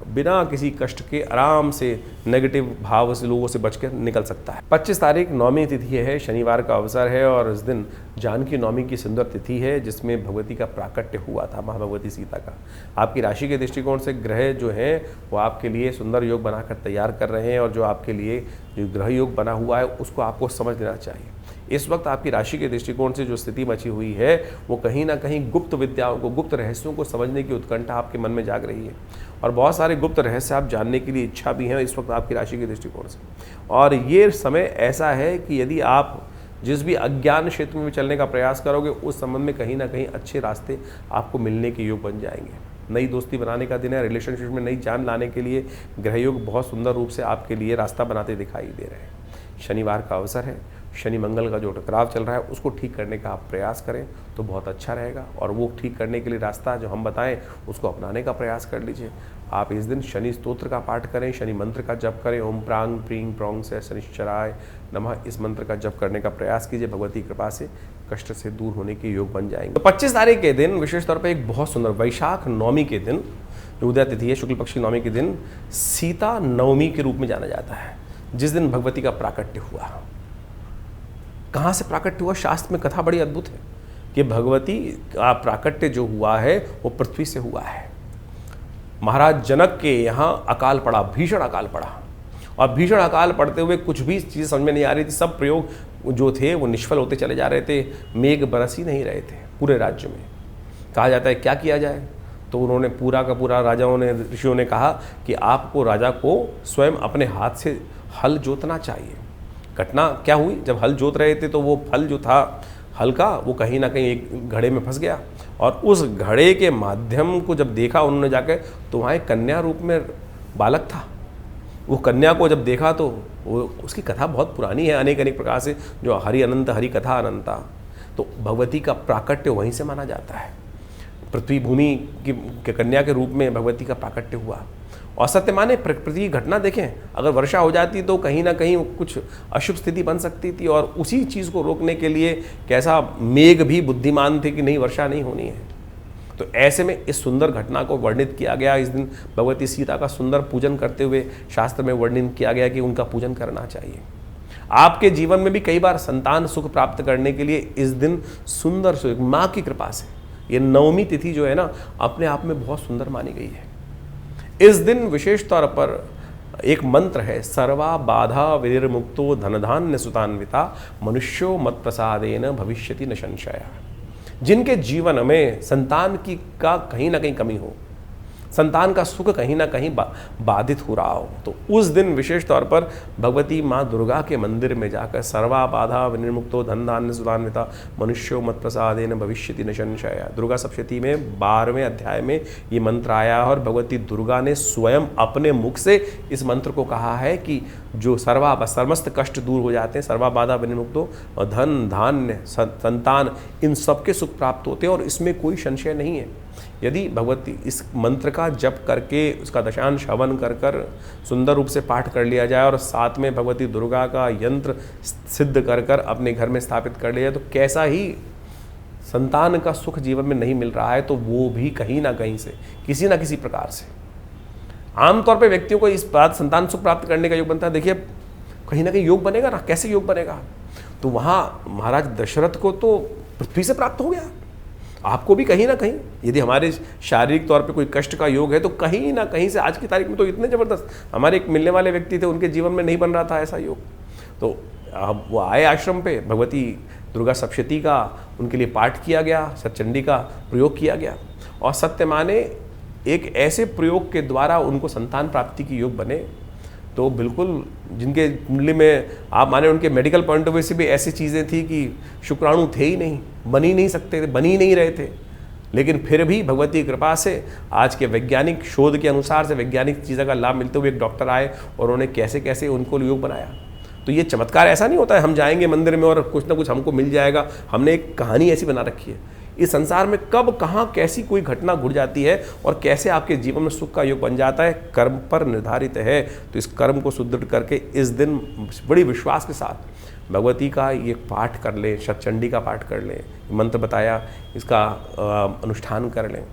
बिना किसी कष्ट के आराम से नेगेटिव भाव से लोगों से बचकर निकल सकता है। 25 तारीख नवमी तिथि है, शनिवार का अवसर है, और इस दिन जानकी नवमी की सुंदर तिथि है, जिसमें भगवती का प्राकट्य हुआ था, माँ भगवती सीता का। आपकी राशि के दृष्टिकोण से ग्रह जो हैं वो आपके लिए सुंदर योग बनाकर तैयार कर रहे हैं, और जो आपके लिए जो ग्रह योग बना हुआ है उसको आपको समझ लेना चाहिए। इस वक्त आपकी राशि के दृष्टिकोण से जो स्थिति मची हुई है वो कहीं ना कहीं गुप्त विद्याओं को, गुप्त रहस्यों को समझने की उत्कंठा आपके मन में जाग रही है, और बहुत सारे गुप्त रहस्य आप जानने की लिए इच्छा भी है इस वक्त आपकी राशि के दृष्टिकोण से। और ये समय ऐसा है कि यदि आप जिस भी अज्ञान क्षेत्र में चलने का प्रयास करोगे, उस संबंध में कहीं ना कहीं अच्छे रास्ते आपको मिलने के योग बन जाएंगे। नई दोस्ती बनाने का दिन है, रिलेशनशिप में नई जान लाने के लिए ग्रह योग बहुत सुंदर रूप से आपके लिए रास्ता बनाते दिखाई दे रहे हैं। शनिवार का अवसर है, शनि मंगल का जो टकराव चल रहा है उसको ठीक करने का आप प्रयास करें तो बहुत अच्छा रहेगा, और वो ठीक करने के लिए रास्ता जो हम बताएं उसको अपनाने का प्रयास कर लीजिए। आप इस दिन शनि स्तोत्र का पाठ करें, शनि मंत्र का जप करें, ओम प्रांग प्रींग प्रोंग से शनिश्चराय नमः, इस मंत्र का जप करने का प्रयास कीजिए। भगवती कृपा से कष्ट से दूर होने के योग बन जाएंगे। तो 25 तारीख के दिन विशेष तौर पर एक बहुत सुंदर वैशाख नवमी के दिन, जो उदय तिथि है, शुक्ल पक्षी नवमी के दिन सीता नवमी के रूप में जाना जाता है, जिस दिन भगवती का प्राकट्य हुआ। कहाँ से प्राकट्य हुआ? शास्त्र में कथा बड़ी अद्भुत है कि भगवती का प्राकट्य जो हुआ है वो पृथ्वी से हुआ है। महाराज जनक के यहाँ अकाल पड़ा, भीषण अकाल पड़ा, और भीषण अकाल पड़ते हुए कुछ भी चीज़ समझ में नहीं आ रही थी। सब प्रयोग जो थे वो निष्फल होते चले जा रहे थे, मेघ बरस ही नहीं रहे थे पूरे राज्य में। कहा जाता है क्या किया जाए, तो उन्होंने पूरा का पूरा राजाओं ने, ऋषियों ने कहा कि आपको राजा को स्वयं अपने हाथ से हल जोतना चाहिए। घटना क्या हुई, जब हल जोत रहे थे तो वो फल जो था हल का वो कहीं ना कहीं एक घड़े में फंस गया, और उस घड़े के माध्यम को जब देखा उन्होंने जाकर तो वहाँ एक कन्या रूप में बालक था। वो कन्या को जब देखा तो वो, उसकी कथा बहुत पुरानी है, अनेक अनेक प्रकार से, जो हरि अनंत हरि कथा अनंता, तो भगवती का प्राकट्य वहीं से माना जाता है। पृथ्वी भूमि की कन्या के रूप में भगवती का प्राकट्य हुआ। और सत्य माने प्रकृति घटना देखें, अगर वर्षा हो जाती तो कहीं ना कहीं कुछ अशुभ स्थिति बन सकती थी, और उसी चीज़ को रोकने के लिए कैसा मेघ भी बुद्धिमान थे कि नहीं, वर्षा नहीं होनी है। तो ऐसे में इस सुंदर घटना को वर्णित किया गया। इस दिन भगवती सीता का सुंदर पूजन करते हुए शास्त्र में वर्णन किया गया कि उनका पूजन करना चाहिए। आपके जीवन में भी कई बार संतान सुख प्राप्त करने के लिए इस दिन सुंदर से माँ की कृपा से, ये नवमी तिथि जो है ना, अपने आप में बहुत सुंदर मानी गई है। इस दिन विशेष तौर पर एक मंत्र है, सर्वा बाधा विनिर्मुक्तो धनधान्य सुतान्विता मनुष्यो मत प्रसादेन भविष्यति न संशय। जिनके जीवन में संतान की का कहीं ना कहीं कमी हो, संतान का सुख कहीं ना कहीं बाधित हो रहा हो, तो उस दिन विशेष तौर पर भगवती माँ दुर्गा के मंदिर में जाकर सर्वा बाधा विनिर्मुक्तो धन धान्य सुधान्विता मनुष्यो मत प्रसादेन भविष्यति न संशय, दुर्गा सप्तशती में 12वें अध्याय में ये मंत्र आया और भगवती दुर्गा ने स्वयं अपने मुख से इस मंत्र को कहा है कि जो समस्त कष्ट दूर हो जाते हैं, सर्वा बाधा विनिर्मुक्तो, और धन धान्य संतान इन सबके सुख प्राप्त होते हैं और इसमें कोई संशय नहीं है। यदि भगवती इस मंत्र का जप करके उसका दशांश हवन कर कर सुंदर रूप से पाठ कर लिया जाए और साथ में भगवती दुर्गा का यंत्र सिद्ध कर कर अपने घर में स्थापित कर लिया, तो कैसा ही संतान का सुख जीवन में नहीं मिल रहा है तो वो भी कहीं ना कहीं से किसी ना किसी प्रकार से, आमतौर पे व्यक्तियों को इस बात संतान सुख प्राप्त करने का योग बनता है। देखिए कहीं ना कहीं योग बनेगा ना, कैसे योग बनेगा, तो वहाँ महाराज दशरथ को तो पृथ्वी से प्राप्त हो गया, आपको भी कहीं ना कहीं यदि हमारे शारीरिक तौर पे कोई कष्ट का योग है तो कहीं ना कहीं से आज की तारीख में तो इतने ज़बरदस्त हमारे एक मिलने वाले व्यक्ति थे, उनके जीवन में नहीं बन रहा था ऐसा योग, तो वो आए आश्रम पे, भगवती दुर्गा सप्तशती का उनके लिए पाठ किया गया, सतचंडी का प्रयोग किया गया और सत्य माने एक ऐसे प्रयोग के द्वारा उनको संतान प्राप्ति की योग बने। तो बिल्कुल जिनके कुंडली में आप माने उनके मेडिकल पॉइंट ऑफ व्यू से भी ऐसी चीज़ें थी कि शुक्राणु थे ही नहीं, बन ही नहीं सकते थे, बन ही नहीं रहे थे, लेकिन फिर भी भगवती की कृपा से आज के वैज्ञानिक शोध के अनुसार से वैज्ञानिक चीज़ों का लाभ मिलते हुए एक डॉक्टर आए और उन्होंने कैसे कैसे उनको योग बनाया। तो ये चमत्कार ऐसा नहीं होता है हम जाएंगे मंदिर में और कुछ ना कुछ हमको मिल जाएगा, हमने एक कहानी ऐसी बना रखी है। इस संसार में कब कहाँ कैसी कोई घटना घुट जाती है और कैसे आपके जीवन में सुख का योग बन जाता है, कर्म पर निर्धारित है। तो इस कर्म को सुदृढ़ करके इस दिन बड़ी विश्वास के साथ भगवती का ये पाठ कर लें, सतचंडी का पाठ कर लें, मंत्र बताया इसका अनुष्ठान कर लें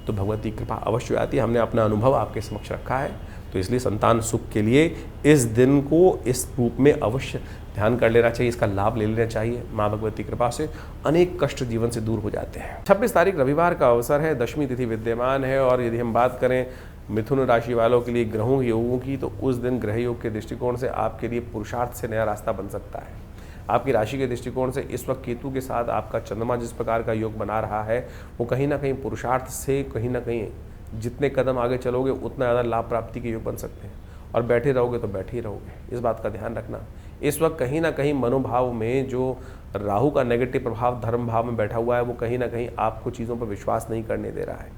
तो भगवती कृपा अवश्य आती है। हमने अपना अनुभव आपके समक्ष रखा है, तो इसलिए संतान सुख के लिए इस दिन को इस रूप में अवश्य ध्यान कर लेना चाहिए, इसका लाभ ले लेना चाहिए। माँ भगवती कृपा से अनेक कष्ट जीवन से दूर हो जाते हैं। 26 तारीख रविवार का अवसर है, दशमी तिथि विद्यमान है और यदि हम बात करें मिथुन राशि वालों के लिए ग्रहों योगों की, तो उस दिन ग्रह योग के दृष्टिकोण से आपके लिए पुरुषार्थ से नया रास्ता बन सकता है। आपकी राशि के दृष्टिकोण से इस वक्त केतु के साथ आपका चंद्रमा जिस प्रकार का योग बना रहा है वो कहीं ना कहीं पुरुषार्थ से कहीं ना कहीं जितने कदम आगे चलोगे उतना ज़्यादा लाभ प्राप्ति के योग बन सकते हैं, और बैठे रहोगे तो बैठे ही रहोगे, इस बात का ध्यान रखना। इस वक्त कहीं ना कहीं मनोभाव में जो राहु का नेगेटिव प्रभाव धर्म भाव में बैठा हुआ है वो कहीं ना कहीं आपको चीज़ों पर विश्वास नहीं करने दे रहा है।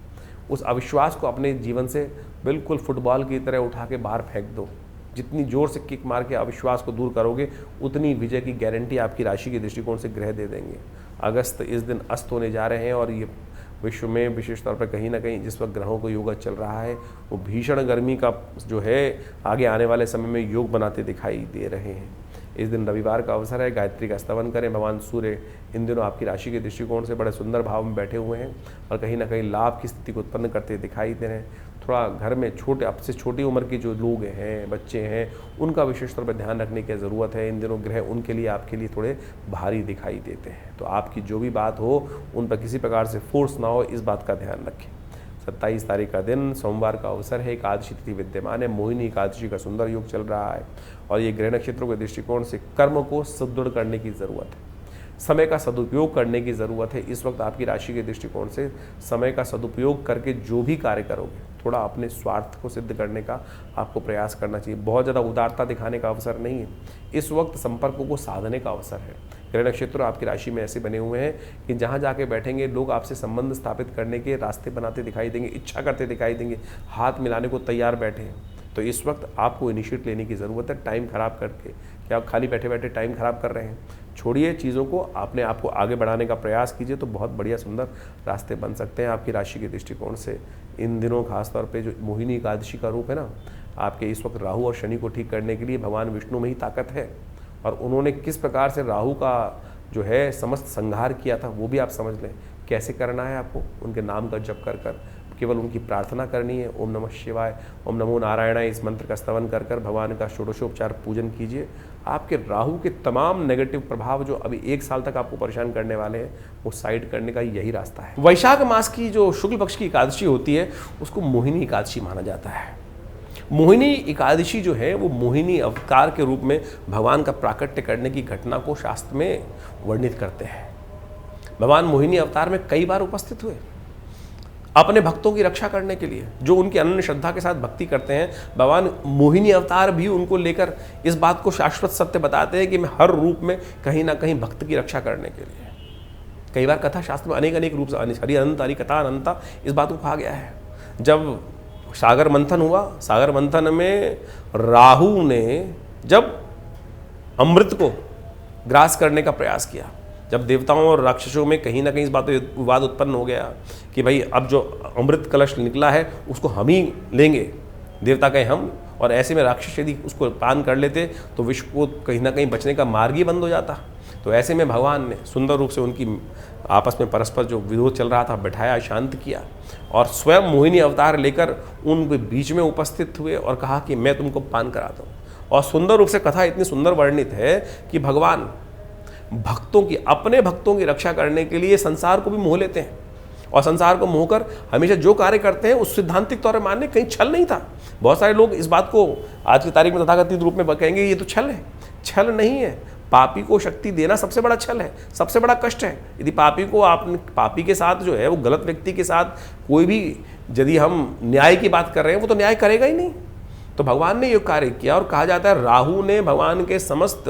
उस अविश्वास को अपने जीवन से बिल्कुल फुटबॉल की तरह उठा के बाहर फेंक दो। जितनी जोर से किक मार के अविश्वास को दूर करोगे उतनी विजय की गारंटी आपकी राशि के दृष्टिकोण से ग्रह दे देंगे। अगस्त इस दिन अस्त होने जा रहे हैं और ये विश्व में विशेष तौर पर कहीं ना कहीं जिस वक्त ग्रहों को योग चल रहा है वो भीषण गर्मी का जो है आगे आने वाले समय में योग बनाते दिखाई दे रहे हैं। इस दिन रविवार का अवसर है, गायत्री का स्तवन करें। भगवान सूर्य इन दिनों आपकी राशि के दृष्टिकोण से बड़े सुंदर भाव में बैठे हुए हैं और कहीं ना कहीं लाभ की स्थिति को उत्पन्न करते दिखाई दे रहे हैं। थोड़ा घर में छोटे आपसे छोटी उम्र के जो लोग हैं, बच्चे हैं, उनका विशेष तौर पर ध्यान रखने की ज़रूरत है। इन दिनों ग्रह उनके लिए आपके लिए थोड़े भारी दिखाई देते हैं, तो आपकी जो भी बात हो उन पर किसी प्रकार से फोर्स ना हो, इस बात का ध्यान रखें। 27 तारीख का दिन सोमवार का अवसर है, एकादशी तिथि विद्यमान है, मोहिनी एकादशी का सुंदर योग चल रहा है और ये ग्रह नक्षत्रों के दृष्टिकोण से कर्म को सुदृढ़ करने की ज़रूरत है, समय का सदुपयोग करने की ज़रूरत है। इस वक्त आपकी राशि के दृष्टिकोण से समय का सदुपयोग करके जो भी कार्य करोगे थोड़ा अपने स्वार्थ को सिद्ध करने का आपको प्रयास करना चाहिए। बहुत ज़्यादा उदारता दिखाने का अवसर नहीं है, इस वक्त संपर्कों को साधने का अवसर है। ग्रह नक्षत्र आपकी राशि में ऐसे बने हुए हैं कि जहाँ जाके बैठेंगे लोग आपसे संबंध स्थापित करने के रास्ते बनाते दिखाई देंगे, इच्छा करते दिखाई देंगे, हाथ मिलाने को तैयार बैठे हैं। तो इस वक्त आपको इनिशिएट लेने की ज़रूरत है। टाइम खराब करके क्या आप खाली बैठे बैठे टाइम खराब कर रहे हैं? छोड़िए चीज़ों को, अपने आप को आगे बढ़ाने का प्रयास कीजिए तो बहुत बढ़िया सुंदर रास्ते बन सकते हैं आपकी राशि के दृष्टिकोण से। इन दिनों खासतौर पे जो मोहिनी एकादशी का रूप है ना, आपके इस वक्त राहु और शनि को ठीक करने के लिए भगवान विष्णु में ही ताकत है और उन्होंने किस प्रकार से राहु का जो है समस्त संहार किया था वो भी आप समझ लें। कैसे करना है आपको? उनके नाम का जप कर कर केवल उनकी प्रार्थना करनी है। ओम नमः शिवाय, ओम नमो नारायणाय, इस मंत्र का स्तवन कर कर भगवान का षोडशोपचार पूजन कीजिए। आपके राहु के तमाम नेगेटिव प्रभाव जो अभी 1 साल तक आपको परेशान करने वाले हैं वो साइड करने का यही रास्ता है। वैशाख मास की जो शुक्ल पक्ष की एकादशी होती है उसको मोहिनी एकादशी माना जाता है। मोहिनी एकादशी जो है वो मोहिनी अवतार के रूप में भगवान का प्राकट्य करने की घटना को शास्त्र में वर्णित करते हैं। भगवान मोहिनी अवतार में कई बार उपस्थित हुए। अपने भक्तों की रक्षा करने के लिए, जो उनकी अनन्य श्रद्धा के साथ भक्ति करते हैं। भगवान मोहिनी अवतार भी उनको लेकर इस बात को शाश्वत सत्य बताते हैं कि मैं हर रूप में कहीं ना कहीं भक्त की रक्षा करने के लिए। कई बार कथा शास्त्र में अनेक अनेक रूप से हरि अनंत हरि कथा अनंता इस बात को कहा गया है। जब सागर मंथन हुआ, सागर मंथन में राहु ने जब अमृत को ग्रास करने का प्रयास किया, जब देवताओं और राक्षसों में कहीं ना कहीं इस बात पर विवाद उत्पन्न हो गया कि भाई अब जो अमृत कलश निकला है उसको हम ही लेंगे, देवता कहें हम, और ऐसे में राक्षस यदि उसको पान कर लेते तो विश्व को कहीं ना कहीं बचने का मार्ग ही बंद हो जाता। तो ऐसे में भगवान ने सुंदर रूप से उनकी आपस में परस्पर जो विरोध चल रहा था बैठाया, शांत किया, और स्वयं मोहिनी अवतार लेकर उन बीच में उपस्थित हुए और कहा कि मैं तुमको पान कराता हूँ। और सुंदर रूप से कथा इतनी सुंदर वर्णित है कि भगवान भक्तों की, अपने भक्तों की रक्षा करने के लिए संसार को भी मोह लेते हैं, और संसार को मोहकर हमेशा जो कार्य करते हैं उस सिद्धांतिक तौर पर मानने कहीं छल नहीं था। बहुत सारे लोग इस बात को आज की तारीख में तथाकथित रूप में कहेंगे ये तो छल है। छल नहीं है। पापी को शक्ति देना सबसे बड़ा छल है, सबसे बड़ा कष्ट है। यदि पापी को आपने, पापी के साथ जो है वो गलत व्यक्ति के साथ कोई भी, यदि हम न्याय की बात कर रहे हैं, वो तो न्याय करेगा ही नहीं। तो भगवान ने ये कार्य किया, और कहा जाता है राहु ने भगवान के समस्त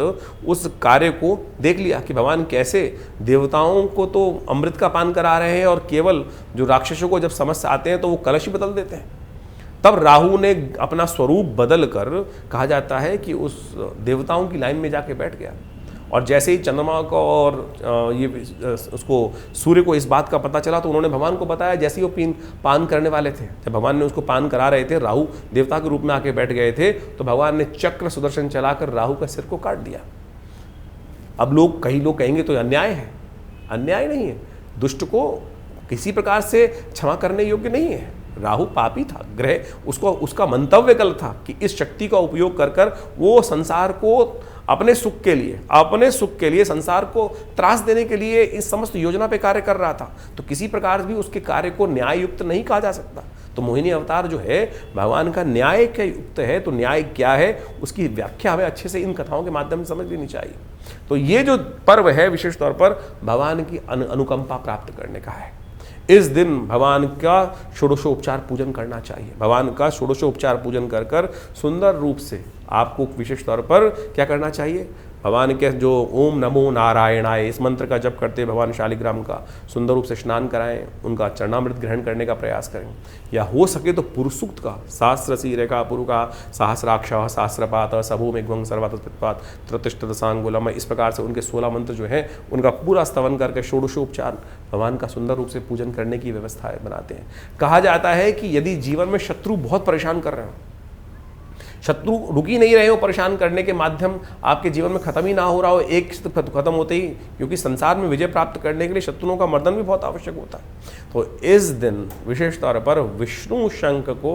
उस कार्य को देख लिया कि भगवान कैसे देवताओं को तो अमृत का पान करा रहे हैं, और केवल जो राक्षसों को जब समस्या आते हैं तो वो कलश ही बदल देते हैं। तब राहु ने अपना स्वरूप बदल कर, कहा जाता है कि उस देवताओं की लाइन में जाके बैठ गया, और जैसे ही चंद्रमा को और ये उसको सूर्य को इस बात का पता चला तो उन्होंने भगवान को बताया। जैसे ही वो पान करने वाले थे, जब भगवान ने उसको पान करा रहे थे, राहु देवता के रूप में आके बैठ गए थे, तो भगवान ने चक्र सुदर्शन चलाकर राहु का सिर को काट दिया। अब कई लोग कहेंगे तो अन्याय है। अन्याय नहीं है। दुष्ट को किसी प्रकार से क्षमा करने योग्य नहीं है। राहु पापी था, ग्रह, उसका मंतव्य गलत था कि इस शक्ति का उपयोग कर कर वो संसार को अपने सुख के लिए संसार को त्रास देने के लिए इस समस्त योजना पे कार्य कर रहा था। तो किसी प्रकार भी उसके कार्य को न्याय युक्त नहीं कहा जा सकता। तो मोहिनी अवतार जो है भगवान का न्याय क्या युक्त है, तो न्याय क्या है उसकी व्याख्या हमें अच्छे से इन कथाओं के माध्यम से समझ लेनी चाहिए। तो ये जो पर्व है विशेष तौर पर भगवान की अनुकंपा प्राप्त करने का है। इस दिन भगवान का षोडशोपचार पूजन करना चाहिए। भगवान का षोडशोपचार पूजन कर कर सुंदर रूप से आपको विशेष तौर पर क्या करना चाहिए, भगवान के जो ओम नमो नारायणाय इस मंत्र का जप करते भगवान शालिग्राम का सुंदर रूप से स्नान कराएं, उनका चरणामृत ग्रहण करने का प्रयास करें, या हो सके तो पुरुष सूक्त का सहस्र शीरेखा पुरुका सहस्राक्ष सहस्रपात सभो मेघ्वं सर्वातस्पित्पात त्रतिष्ठदशांगुलम, इस प्रकार से उनके 16 मंत्र जो हैं उनका पूरा स्तवन करके षोडशोपचार भगवान का सुंदर रूप से पूजन करने की व्यवस्था बनाते हैं। कहा जाता है कि यदि जीवन में शत्रु बहुत परेशान कर रहे हो, शत्रु रुक ही नहीं रहे हो परेशान करने के माध्यम, आपके जीवन में खत्म ही ना हो रहा हो, एक खत्म होते ही, क्योंकि संसार में विजय प्राप्त करने के लिए शत्रुओं का मर्दन भी बहुत आवश्यक होता है। तो इस दिन विशेष तौर पर विष्णु शंख को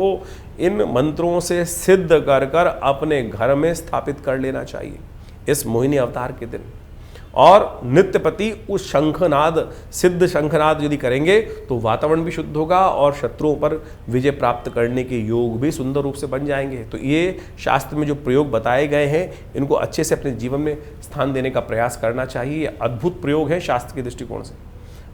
इन मंत्रों से सिद्ध कर कर अपने घर में स्थापित कर लेना चाहिए इस मोहिनी अवतार के दिन। और नित्यपति उस शंखनाद, सिद्ध शंखनाद यदि करेंगे तो वातावरण भी शुद्ध होगा और शत्रुओं पर विजय प्राप्त करने के योग भी सुंदर रूप से बन जाएंगे। तो ये शास्त्र में जो प्रयोग बताए गए हैं इनको अच्छे से अपने जीवन में स्थान देने का प्रयास करना चाहिए। अद्भुत प्रयोग है शास्त्र के दृष्टिकोण से,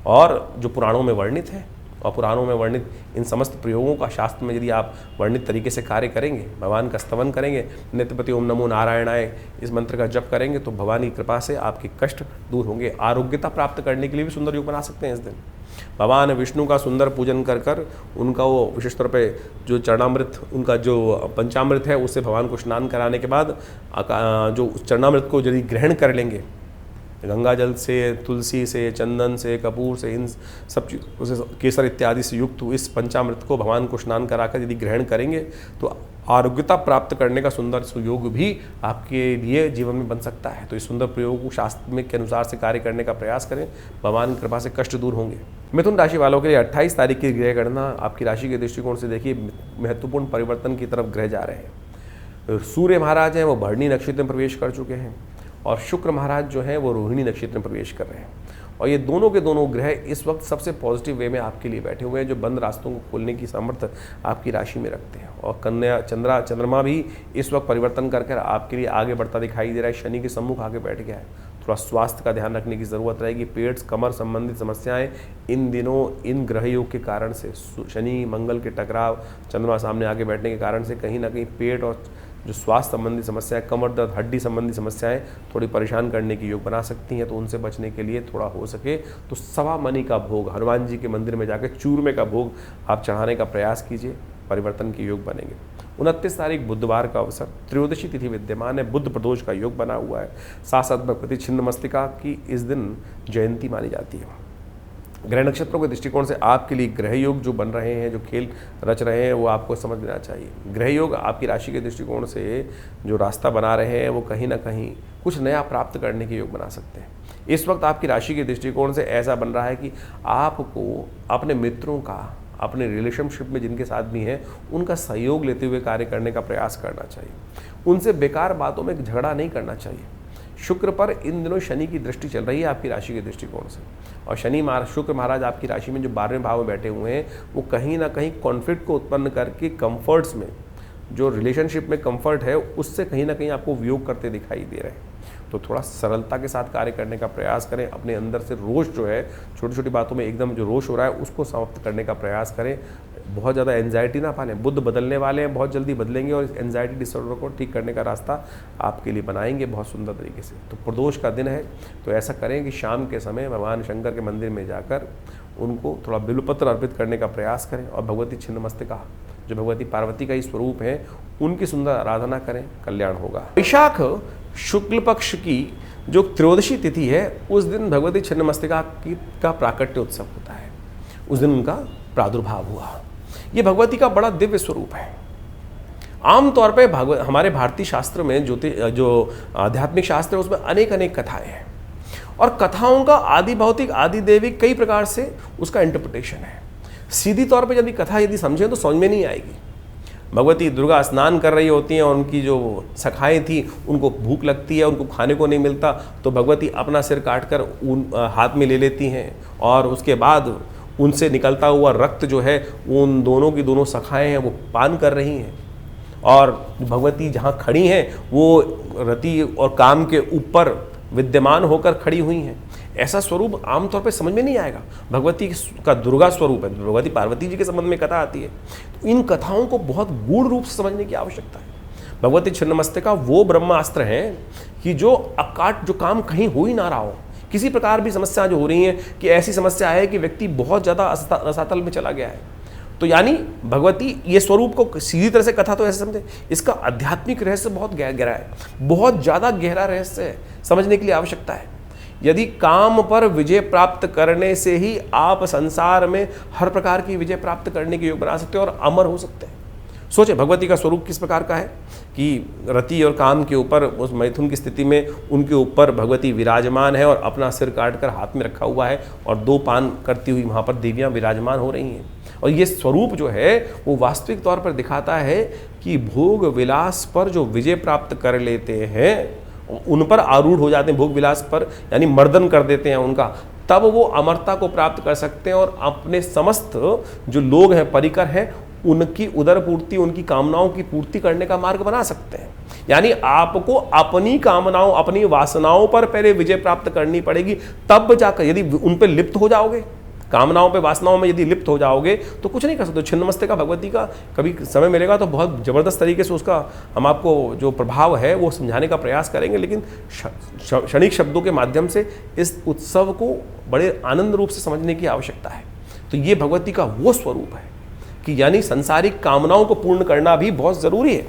और जो पुराणों में वर्णित है, और पुराणों में वर्णित इन समस्त प्रयोगों का शास्त्र में यदि आप वर्णित तरीके से कार्य करेंगे, भगवान का स्तवन करेंगे, नित्यपति ओम नमो नारायणाय इस मंत्र का जप करेंगे, तो भगवान की कृपा से आपके कष्ट दूर होंगे। आरोग्यता प्राप्त करने के लिए भी सुंदर योग बना सकते हैं इस दिन। भगवान विष्णु का सुंदर पूजन कर कर उनका वो विशेष तौर पे जो चरणामृत, उनका जो पंचामृत है उससे भगवान को स्नान कराने के बाद जो चरणामृत को यदि ग्रहण कर लेंगे, गंगा जल से, तुलसी से, चंदन से, कपूर से, इन सब चीज़ों से, केसर इत्यादि से युक्त इस पंचामृत को भगवान को स्नान कराकर यदि ग्रहण करेंगे तो आरोग्यता प्राप्त करने का सुंदर सुयोग भी आपके लिए जीवन में बन सकता है। तो इस सुंदर प्रयोग को शास्त्र में के अनुसार से कार्य करने का प्रयास करें, भगवान की कृपा से कष्ट दूर होंगे। मिथुन राशि वालों के लिए 28 तारीख की ग्रह गणना आपकी राशि के दृष्टिकोण से देखिए महत्वपूर्ण परिवर्तन की तरफ ग्रह जा रहे हैं। सूर्य महाराज हैं वो भरणी नक्षत्र में प्रवेश कर चुके हैं, और शुक्र महाराज जो हैं वो रोहिणी नक्षत्र में प्रवेश कर रहे हैं, और ये दोनों के दोनों ग्रह इस वक्त सबसे पॉजिटिव वे में आपके लिए बैठे हुए हैं, जो बंद रास्तों को खोलने की सामर्थ्य आपकी राशि में रखते हैं। और कन्या चंद्रमा भी इस वक्त परिवर्तन कर आपके लिए आगे बढ़ता दिखाई दे रहा है, शनि के सम्मुख आगे बैठ गया है। थोड़ा स्वास्थ्य का ध्यान रखने की ज़रूरत रहेगी। पेट कमर संबंधित समस्याएं इन दिनों इन ग्रह योग के कारण से, शनि मंगल के टकराव, चंद्रमा सामने आगे बैठने के कारण से कहीं ना कहीं पेट और जो स्वास्थ्य संबंधी समस्याएं, कमर दर्द, हड्डी संबंधी समस्याएं थोड़ी परेशान करने की योग बना सकती हैं। तो उनसे बचने के लिए थोड़ा हो सके तो सवा मनी का भोग, हनुमान जी के मंदिर में जाकर चूरमे का भोग आप चढ़ाने का प्रयास कीजिए, परिवर्तन के योग बनेंगे। 29 तारीख बुधवार का अवसर, त्रयोदशी तिथि विद्यमान है, बुध प्रदोष का योग बना हुआ है। साथ साथ भगवती छिन्नमस्तिका की इस दिन जयंती मानी जाती है। ग्रह नक्षत्रों के दृष्टिकोण से आपके लिए ग्रह योग जो बन रहे हैं, जो खेल रच रहे हैं, वो आपको समझ लेना चाहिए। ग्रह योग आपकी राशि के दृष्टिकोण से जो रास्ता बना रहे हैं वो कहीं ना कहीं कुछ नया प्राप्त करने के योग बना सकते हैं। इस वक्त आपकी राशि के दृष्टिकोण से ऐसा बन रहा है कि आपको अपने मित्रों का, अपने रिलेशनशिप में जिनके साथ भी हैं, उनका सहयोग लेते हुए कार्य करने का प्रयास करना चाहिए। उनसे बेकार बातों में झगड़ा नहीं करना चाहिए। शुक्र पर इन दिनों शनि की दृष्टि चल रही है आपकी राशि के दृष्टिकोण से, और शुक्र महाराज आपकी राशि में जो 12वें भाव में बैठे हुए हैं, वो कहीं ना कहीं कॉन्फ्लिक्ट को उत्पन्न करके कंफर्ट्स में, जो रिलेशनशिप में कंफर्ट है, उससे कहीं ना कहीं आपको वियोग करते दिखाई दे रहे हैं। तो थोड़ा सरलता के साथ कार्य करने का प्रयास करें। अपने अंदर से रोष जो है, छोटी छोटी बातों में एकदम जो रोष हो रहा है, उसको समाप्त करने का प्रयास करें। बहुत ज़्यादा एंजाइटी ना पालें। बुध बदलने वाले हैं, बहुत जल्दी बदलेंगे और एंजाइटी डिसऑर्डर को ठीक करने का रास्ता आपके लिए बनाएंगे बहुत सुंदर तरीके से। तो प्रदोष का दिन है, तो ऐसा करें कि शाम के समय भगवान शंकर के मंदिर में जाकर उनको थोड़ा बिल्वपत्र अर्पित करने का प्रयास करें, और भगवती छिन्नमस्तिका जो भगवती पार्वती का ही स्वरूप है, उनकी सुंदर आराधना करें, कल्याण होगा। वैशाख शुक्ल पक्ष की जो त्रयोदशी तिथि है, उस दिन भगवती छिन्नमस्तिका का प्राकट्य उत्सव होता है। उस दिन उनका प्रादुर्भाव हुआ। ये भगवती का बड़ा दिव्य स्वरूप है। आमतौर पे हमारे भारतीय शास्त्र में जो आध्यात्मिक शास्त्र है, उसमें अनेक अनेक कथाएं हैं, और कथाओं का आदि भौतिक आदि दैविक कई प्रकार से उसका इंटरप्रिटेशन है। सीधी तौर पे यदि कथा समझें तो समझ में नहीं आएगी। भगवती दुर्गा स्नान कर रही होती हैं, और उनकी जो सखाएं थी उनको भूख लगती है, उनको खाने को नहीं मिलता, तो भगवती अपना सिर काटकर हाथ में ले लेती हैं, और उसके बाद उनसे निकलता हुआ रक्त जो है उन दोनों की दोनों सखाएं हैं वो पान कर रही हैं, और भगवती जहाँ खड़ी हैं वो रति और काम के ऊपर विद्यमान होकर खड़ी हुई हैं। ऐसा स्वरूप आमतौर पे समझ में नहीं आएगा। भगवती का दुर्गा स्वरूप है, भगवती पार्वती जी के संबंध में कथा आती है, तो इन कथाओं को बहुत गूढ़ रूप से समझने की आवश्यकता है। भगवती छिन्नमस्तिका वो ब्रह्मास्त्र हैं कि जो अकाट, जो काम कहीं हो ही ना रहा हो, किसी प्रकार भी समस्या जो हो रही है, कि ऐसी समस्या है कि व्यक्ति बहुत ज़्यादा रसातल में चला गया है, तो यानी भगवती ये स्वरूप को सीधी तरह से कथा तो ऐसे समझे, इसका आध्यात्मिक रहस्य बहुत गहरा है, बहुत ज़्यादा गहरा रहस्य है, समझने के लिए आवश्यकता है। यदि काम पर विजय प्राप्त करने से ही आप संसार में हर प्रकार की विजय प्राप्त करने के योग बना सकते हो और अमर हो सकते हैं। सोचे भगवती का स्वरूप किस प्रकार का है कि रति और काम के ऊपर, उस मैथुन की स्थिति में उनके ऊपर भगवती विराजमान है, और अपना सिर काटकर हाथ में रखा हुआ है, और 2 पान करती हुई वहाँ पर देवियाँ विराजमान हो रही हैं। और ये स्वरूप जो है वो वास्तविक तौर पर दिखाता है कि भोग विलास पर जो विजय प्राप्त कर लेते हैं, उन पर आरूढ़ हो जाते हैं, भोग विलास पर यानी मर्दन कर देते हैं उनका, तब वो अमरता को प्राप्त कर सकते हैं, और अपने समस्त जो लोग हैं, परिकर हैं, उनकी उदर पूर्ति, उनकी कामनाओं की पूर्ति करने का मार्ग बना सकते हैं। यानी आपको अपनी कामनाओं, अपनी वासनाओं पर पहले विजय प्राप्त करनी पड़ेगी, तब जाकर यदि उन पर लिप्त हो जाओगे, कामनाओं पे, वासनाओं में यदि लिप्त हो जाओगे, तो कुछ नहीं कर सकते। छिन्नमस्तिका भगवती का कभी समय मिलेगा तो बहुत ज़बरदस्त तरीके से उसका हम आपको जो प्रभाव है वो समझाने का प्रयास करेंगे, लेकिन क्षणिक शब्दों के माध्यम से इस उत्सव को बड़े आनंद रूप से समझने की आवश्यकता है। तो ये भगवती का वो स्वरूप है कि यानी संसारिक कामनाओं को पूर्ण करना भी बहुत ज़रूरी है।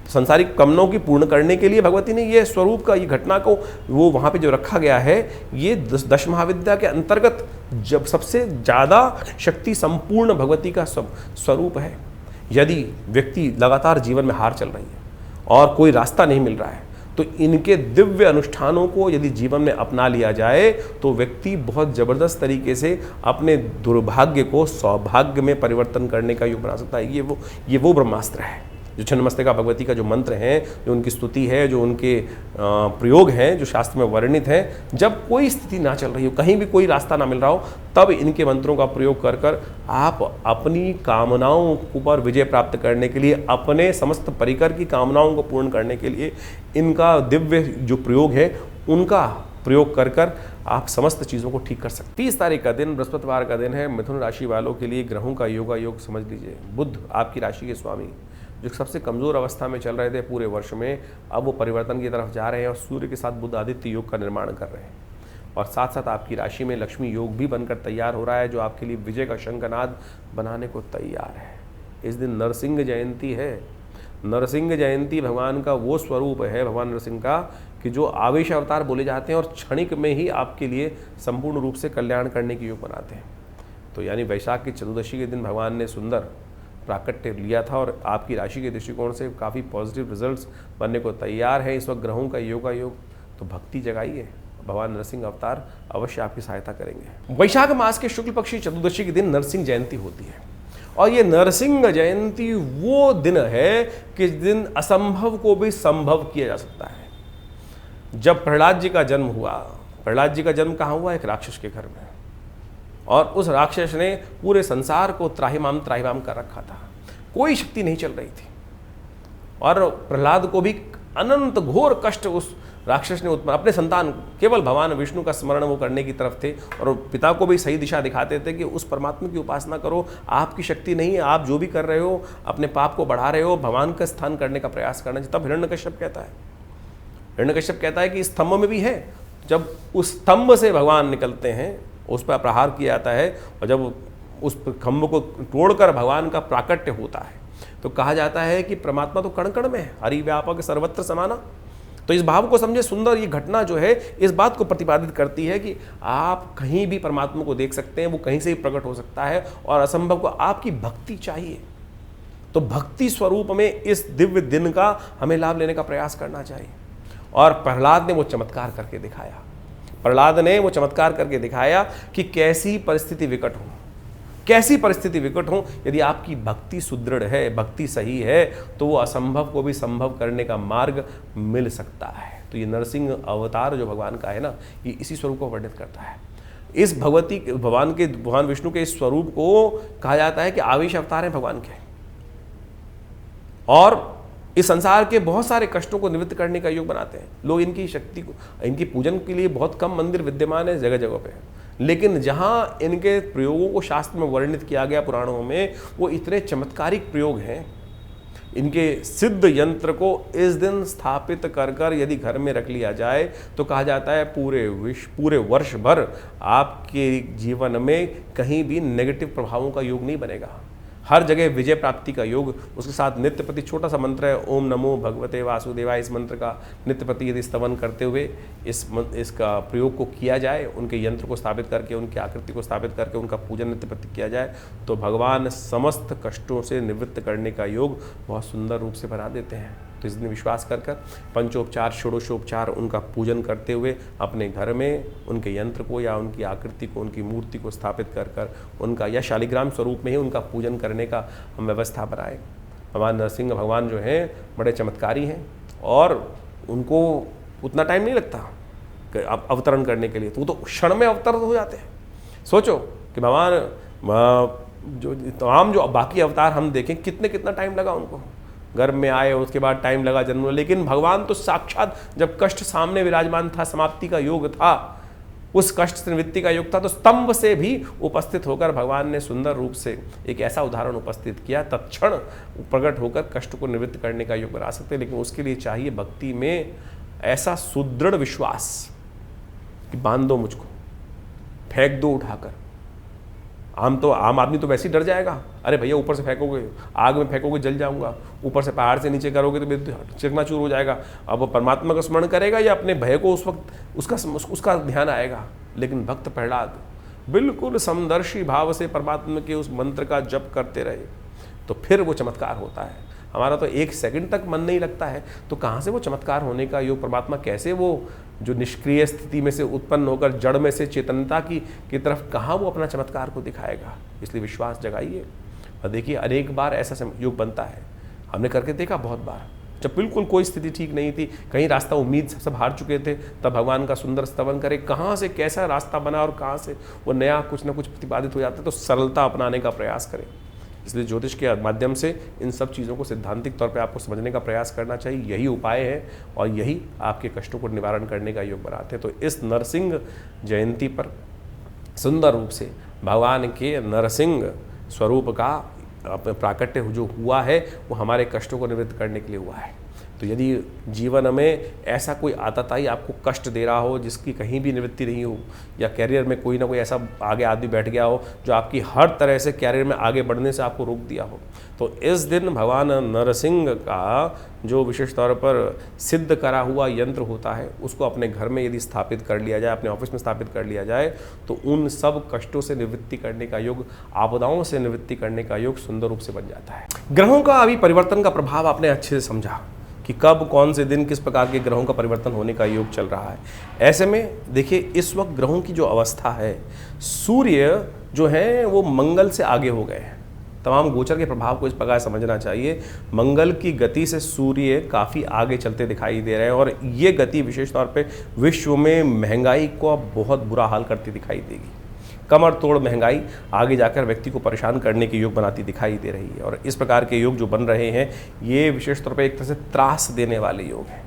संसारिक कामनाओं की पूर्ण करने के लिए भगवती ने ये स्वरूप का, ये घटना को वो वहाँ पे जो रखा गया है, ये 10 महाविद्या के अंतर्गत जब सबसे ज़्यादा शक्ति संपूर्ण भगवती का स्वरूप है। यदि व्यक्ति लगातार जीवन में हार चल रही है और कोई रास्ता नहीं मिल रहा है, तो इनके दिव्य अनुष्ठानों को यदि जीवन में अपना लिया जाए तो व्यक्ति बहुत ज़बरदस्त तरीके से अपने दुर्भाग्य को सौभाग्य में परिवर्तन करने का योग बना सकता है। ये वो ब्रह्मास्त्र है जो छिन्नमस्तिका भगवती का जो मंत्र हैं, जो उनकी स्तुति है, जो उनके प्रयोग हैं, जो शास्त्र में वर्णित हैं, जब कोई स्थिति ना चल रही हो, कहीं भी कोई रास्ता ना मिल रहा हो, तब इनके मंत्रों का प्रयोग कर कर आप अपनी कामनाओं पर विजय प्राप्त करने के लिए, अपने समस्त परिकर की कामनाओं को पूर्ण करने के लिए इनका दिव्य जो प्रयोग है उनका प्रयोग कर कर आप समस्त चीज़ों को ठीक कर सकते हैं। 30 तारीख का दिन बृहस्पतिवार का दिन है। मिथुन राशि वालों के लिए ग्रहों का योग समझ लीजिए। बुध आपकी राशि के स्वामी जो सबसे कमज़ोर अवस्था में चल रहे थे पूरे वर्ष में, अब वो परिवर्तन की तरफ जा रहे हैं और सूर्य के साथ बुध आदित्य योग का निर्माण कर रहे हैं। और साथ साथ आपकी राशि में लक्ष्मी योग भी बनकर तैयार हो रहा है जो आपके लिए विजय का शंखनाद बनाने को तैयार है। इस दिन नरसिंह जयंती है। नरसिंह जयंती भगवान का वो स्वरूप है, भगवान नरसिंह का, कि जो आवेश अवतार बोले जाते हैं और क्षणिक में ही आपके लिए संपूर्ण रूप से कल्याण करने की योग बनाते हैं। तो यानी वैशाख की चतुर्दशी के दिन भगवान ने सुंदर प्राकट्य लिया था और आपकी राशि के दृष्टिकोण से काफ़ी पॉजिटिव रिजल्ट्स बनने को तैयार है। इस वक्त ग्रहों का योग तो भक्ति जगाइए, भगवान नरसिंह अवतार अवश्य आपकी सहायता करेंगे। वैशाख मास के शुक्ल पक्षी चतुर्दशी के दिन नरसिंह जयंती होती है और ये नरसिंह जयंती वो दिन है कि इस दिन असंभव को भी संभव किया जा सकता है। जब प्रहलाद जी का जन्म हुआ, प्रहलाद जी का जन्म कहाँ हुआ? एक राक्षस के घर में, और उस राक्षस ने पूरे संसार को त्राहिमाम कर रखा था। कोई शक्ति नहीं चल रही थी और प्रहलाद को भी अनंत घोर कष्ट उस राक्षस ने उत्पन्न, अपने संतान केवल भगवान विष्णु का स्मरण वो करने की तरफ थे और पिता को भी सही दिशा दिखाते थे कि उस परमात्मा की उपासना करो, आपकी शक्ति नहीं है, आप जो भी कर रहे हो अपने पाप को बढ़ा रहे हो, भगवान का स्थान करने का प्रयास करना चाहिए। तब हिरण्यकश्यप कहता है कि स्तंभ में भी है। जब उस स्तंभ से भगवान निकलते हैं, उस पर प्रहार किया जाता है और जब उस खंभ को तोड़कर भगवान का प्राकट्य होता है तो कहा जाता है कि परमात्मा तो कण कण में है, हरि व्यापक सर्वत्र समाना। तो इस भाव को समझे। सुंदर ये घटना जो है इस बात को प्रतिपादित करती है कि आप कहीं भी परमात्मा को देख सकते हैं, वो कहीं से भी प्रकट हो सकता है और असंभव को आपकी भक्ति चाहिए। तो भक्ति स्वरूप में इस दिव्य दिन का हमें लाभ लेने का प्रयास करना चाहिए। और प्रहलाद ने वो चमत्कार करके दिखाया, कि कैसी परिस्थिति विकट हो, यदि आपकी भक्ति सुदृढ़ है, भक्ति सही है, तो वो असंभव को भी संभव करने का मार्ग मिल सकता है। तो ये नरसिंह अवतार जो भगवान का है ना, ये इसी स्वरूप को वर्णित करता है। इस भगवान विष्णु के इस स्वरूप को कहा जाता है कि आवेश अवतार है भगवान के, और इस संसार के बहुत सारे कष्टों को निवृत्त करने का योग बनाते हैं। लोग इनकी शक्ति को, इनकी पूजन के लिए बहुत कम मंदिर विद्यमान है जगह जगह पे, लेकिन जहाँ इनके प्रयोगों को शास्त्र में वर्णित किया गया पुराणों में, वो इतने चमत्कारिक प्रयोग हैं। इनके सिद्ध यंत्र को इस दिन स्थापित कर यदि घर में रख लिया जाए तो कहा जाता है पूरे वर्ष भर आपके जीवन में कहीं भी नेगेटिव प्रभावों का योग नहीं बनेगा। हर जगह विजय प्राप्ति का योग। उसके साथ नित्य प्रति छोटा सा मंत्र है, ओम नमो भगवते वासुदेवाय। इस मंत्र का नित्य प्रति यदि स्तवन करते हुए इसका प्रयोग को किया जाए, उनके यंत्र को स्थापित करके, उनकी आकृति को स्थापित करके उनका पूजन नित्य प्रति किया जाए, तो भगवान समस्त कष्टों से निवृत्त करने का योग बहुत सुंदर रूप से बना देते हैं। तो इस दिन विश्वास कर पंचोपचार षोडशोपचार उनका पूजन करते हुए अपने घर में उनके यंत्र को या उनकी आकृति को, उनकी मूर्ति को स्थापित कर उनका या शालिग्राम स्वरूप में ही उनका पूजन करने का हम व्यवस्था बनाएं। भगवान नरसिंह भगवान जो हैं बड़े चमत्कारी हैं और उनको उतना टाइम नहीं लगता अवतरण करने के लिए, तो वो तो क्षण में अवतरण हो जाते हैं। सोचो कि भगवान जो तमाम जो बाकी अवतार हम देखें कितना टाइम लगा उनको, गर्भ में आए, उसके बाद टाइम लगा जन्म, लेकिन भगवान तो साक्षात जब कष्ट सामने विराजमान था, समाप्ति का योग था, उस कष्ट से निवृत्ति का योग था, तो स्तंभ से भी उपस्थित होकर भगवान ने सुंदर रूप से एक ऐसा उदाहरण उपस्थित किया, तत्क्षण प्रकट होकर कष्ट को निवृत्त करने का योग बना सकते हैं। लेकिन उसके लिए चाहिए भक्ति में ऐसा सुदृढ़ विश्वास कि बांध दो मुझको, फेंक दो उठाकर। आम आदमी तो वैसे ही डर जाएगा, अरे भैया ऊपर से फेंकोगे, आग में फेंकोगे जल जाऊंगा, ऊपर से पहाड़ से नीचे करोगे तो चकनाचूर हो जाएगा। अब वो परमात्मा का स्मरण करेगा या अपने भय को उस वक्त उसका ध्यान आएगा। लेकिन भक्त प्रहलाद बिल्कुल समदर्शी भाव से परमात्मा के उस मंत्र का जप करते रहे, तो फिर वो चमत्कार होता है। हमारा तो एक सेकंड तक मन नहीं लगता है, तो कहाँ से वो चमत्कार होने का योग, परमात्मा कैसे वो जो निष्क्रिय स्थिति में से उत्पन्न होकर जड़ में से चेतनता की तरफ कहाँ वो अपना चमत्कार को दिखाएगा। इसलिए विश्वास जगाइए और देखिए अनेक बार ऐसा योग बनता है, हमने करके देखा बहुत बार। जब बिल्कुल कोई स्थिति ठीक नहीं थी, कहीं रास्ता उम्मीद सब हार चुके थे, तब भगवान का सुंदर स्तवन करे, कहाँ से कैसा रास्ता बना और कहाँ से वो नया कुछ ना कुछ प्रतिपादित हो जाता है। तो सरलता अपनाने का प्रयास करें। इसलिए ज्योतिष के माध्यम से इन सब चीज़ों को सैद्धांतिक तौर पे आपको समझने का प्रयास करना चाहिए। यही उपाय है और यही आपके कष्टों को निवारण करने का योग बनाते हैं। तो इस नरसिंह जयंती पर सुंदर रूप से भगवान के नरसिंह स्वरूप का प्राकट्य जो हुआ है वो हमारे कष्टों को निवृत्त करने के लिए हुआ है। तो यदि जीवन में ऐसा कोई आतताई आपको कष्ट दे रहा हो जिसकी कहीं भी निवृत्ति नहीं हो, या कैरियर में कोई ना कोई ऐसा आगे आदमी बैठ गया हो जो आपकी हर तरह से कैरियर में आगे बढ़ने से आपको रोक दिया हो, तो इस दिन भगवान नरसिंह का जो विशेष तौर पर सिद्ध करा हुआ यंत्र होता है उसको अपने घर में यदि स्थापित कर लिया जाए, अपने ऑफिस में स्थापित कर लिया जाए, तो उन सब कष्टों से निवृत्ति करने का योग, आपदाओं से निवृत्ति करने का योग सुंदर रूप से बन जाता है। ग्रहों का अभी परिवर्तन का प्रभाव आपने अच्छे से समझा कि कब कौन से दिन किस प्रकार के ग्रहों का परिवर्तन होने का योग चल रहा है। ऐसे में देखिए इस वक्त ग्रहों की जो अवस्था है, सूर्य जो है वो मंगल से आगे हो गए हैं। तमाम गोचर के प्रभाव को इस प्रकार समझना चाहिए। मंगल की गति से सूर्य काफ़ी आगे चलते दिखाई दे रहे हैं और ये गति विशेष तौर पे विश्व में महंगाई को बहुत बुरा हाल करती दिखाई देगी। कमर तोड़ महंगाई आगे जाकर व्यक्ति को परेशान करने के योग बनाती दिखाई दे रही है। और इस प्रकार के योग जो बन रहे हैं ये विशेष तौर पर एक तरह से त्रास देने वाले योग हैं।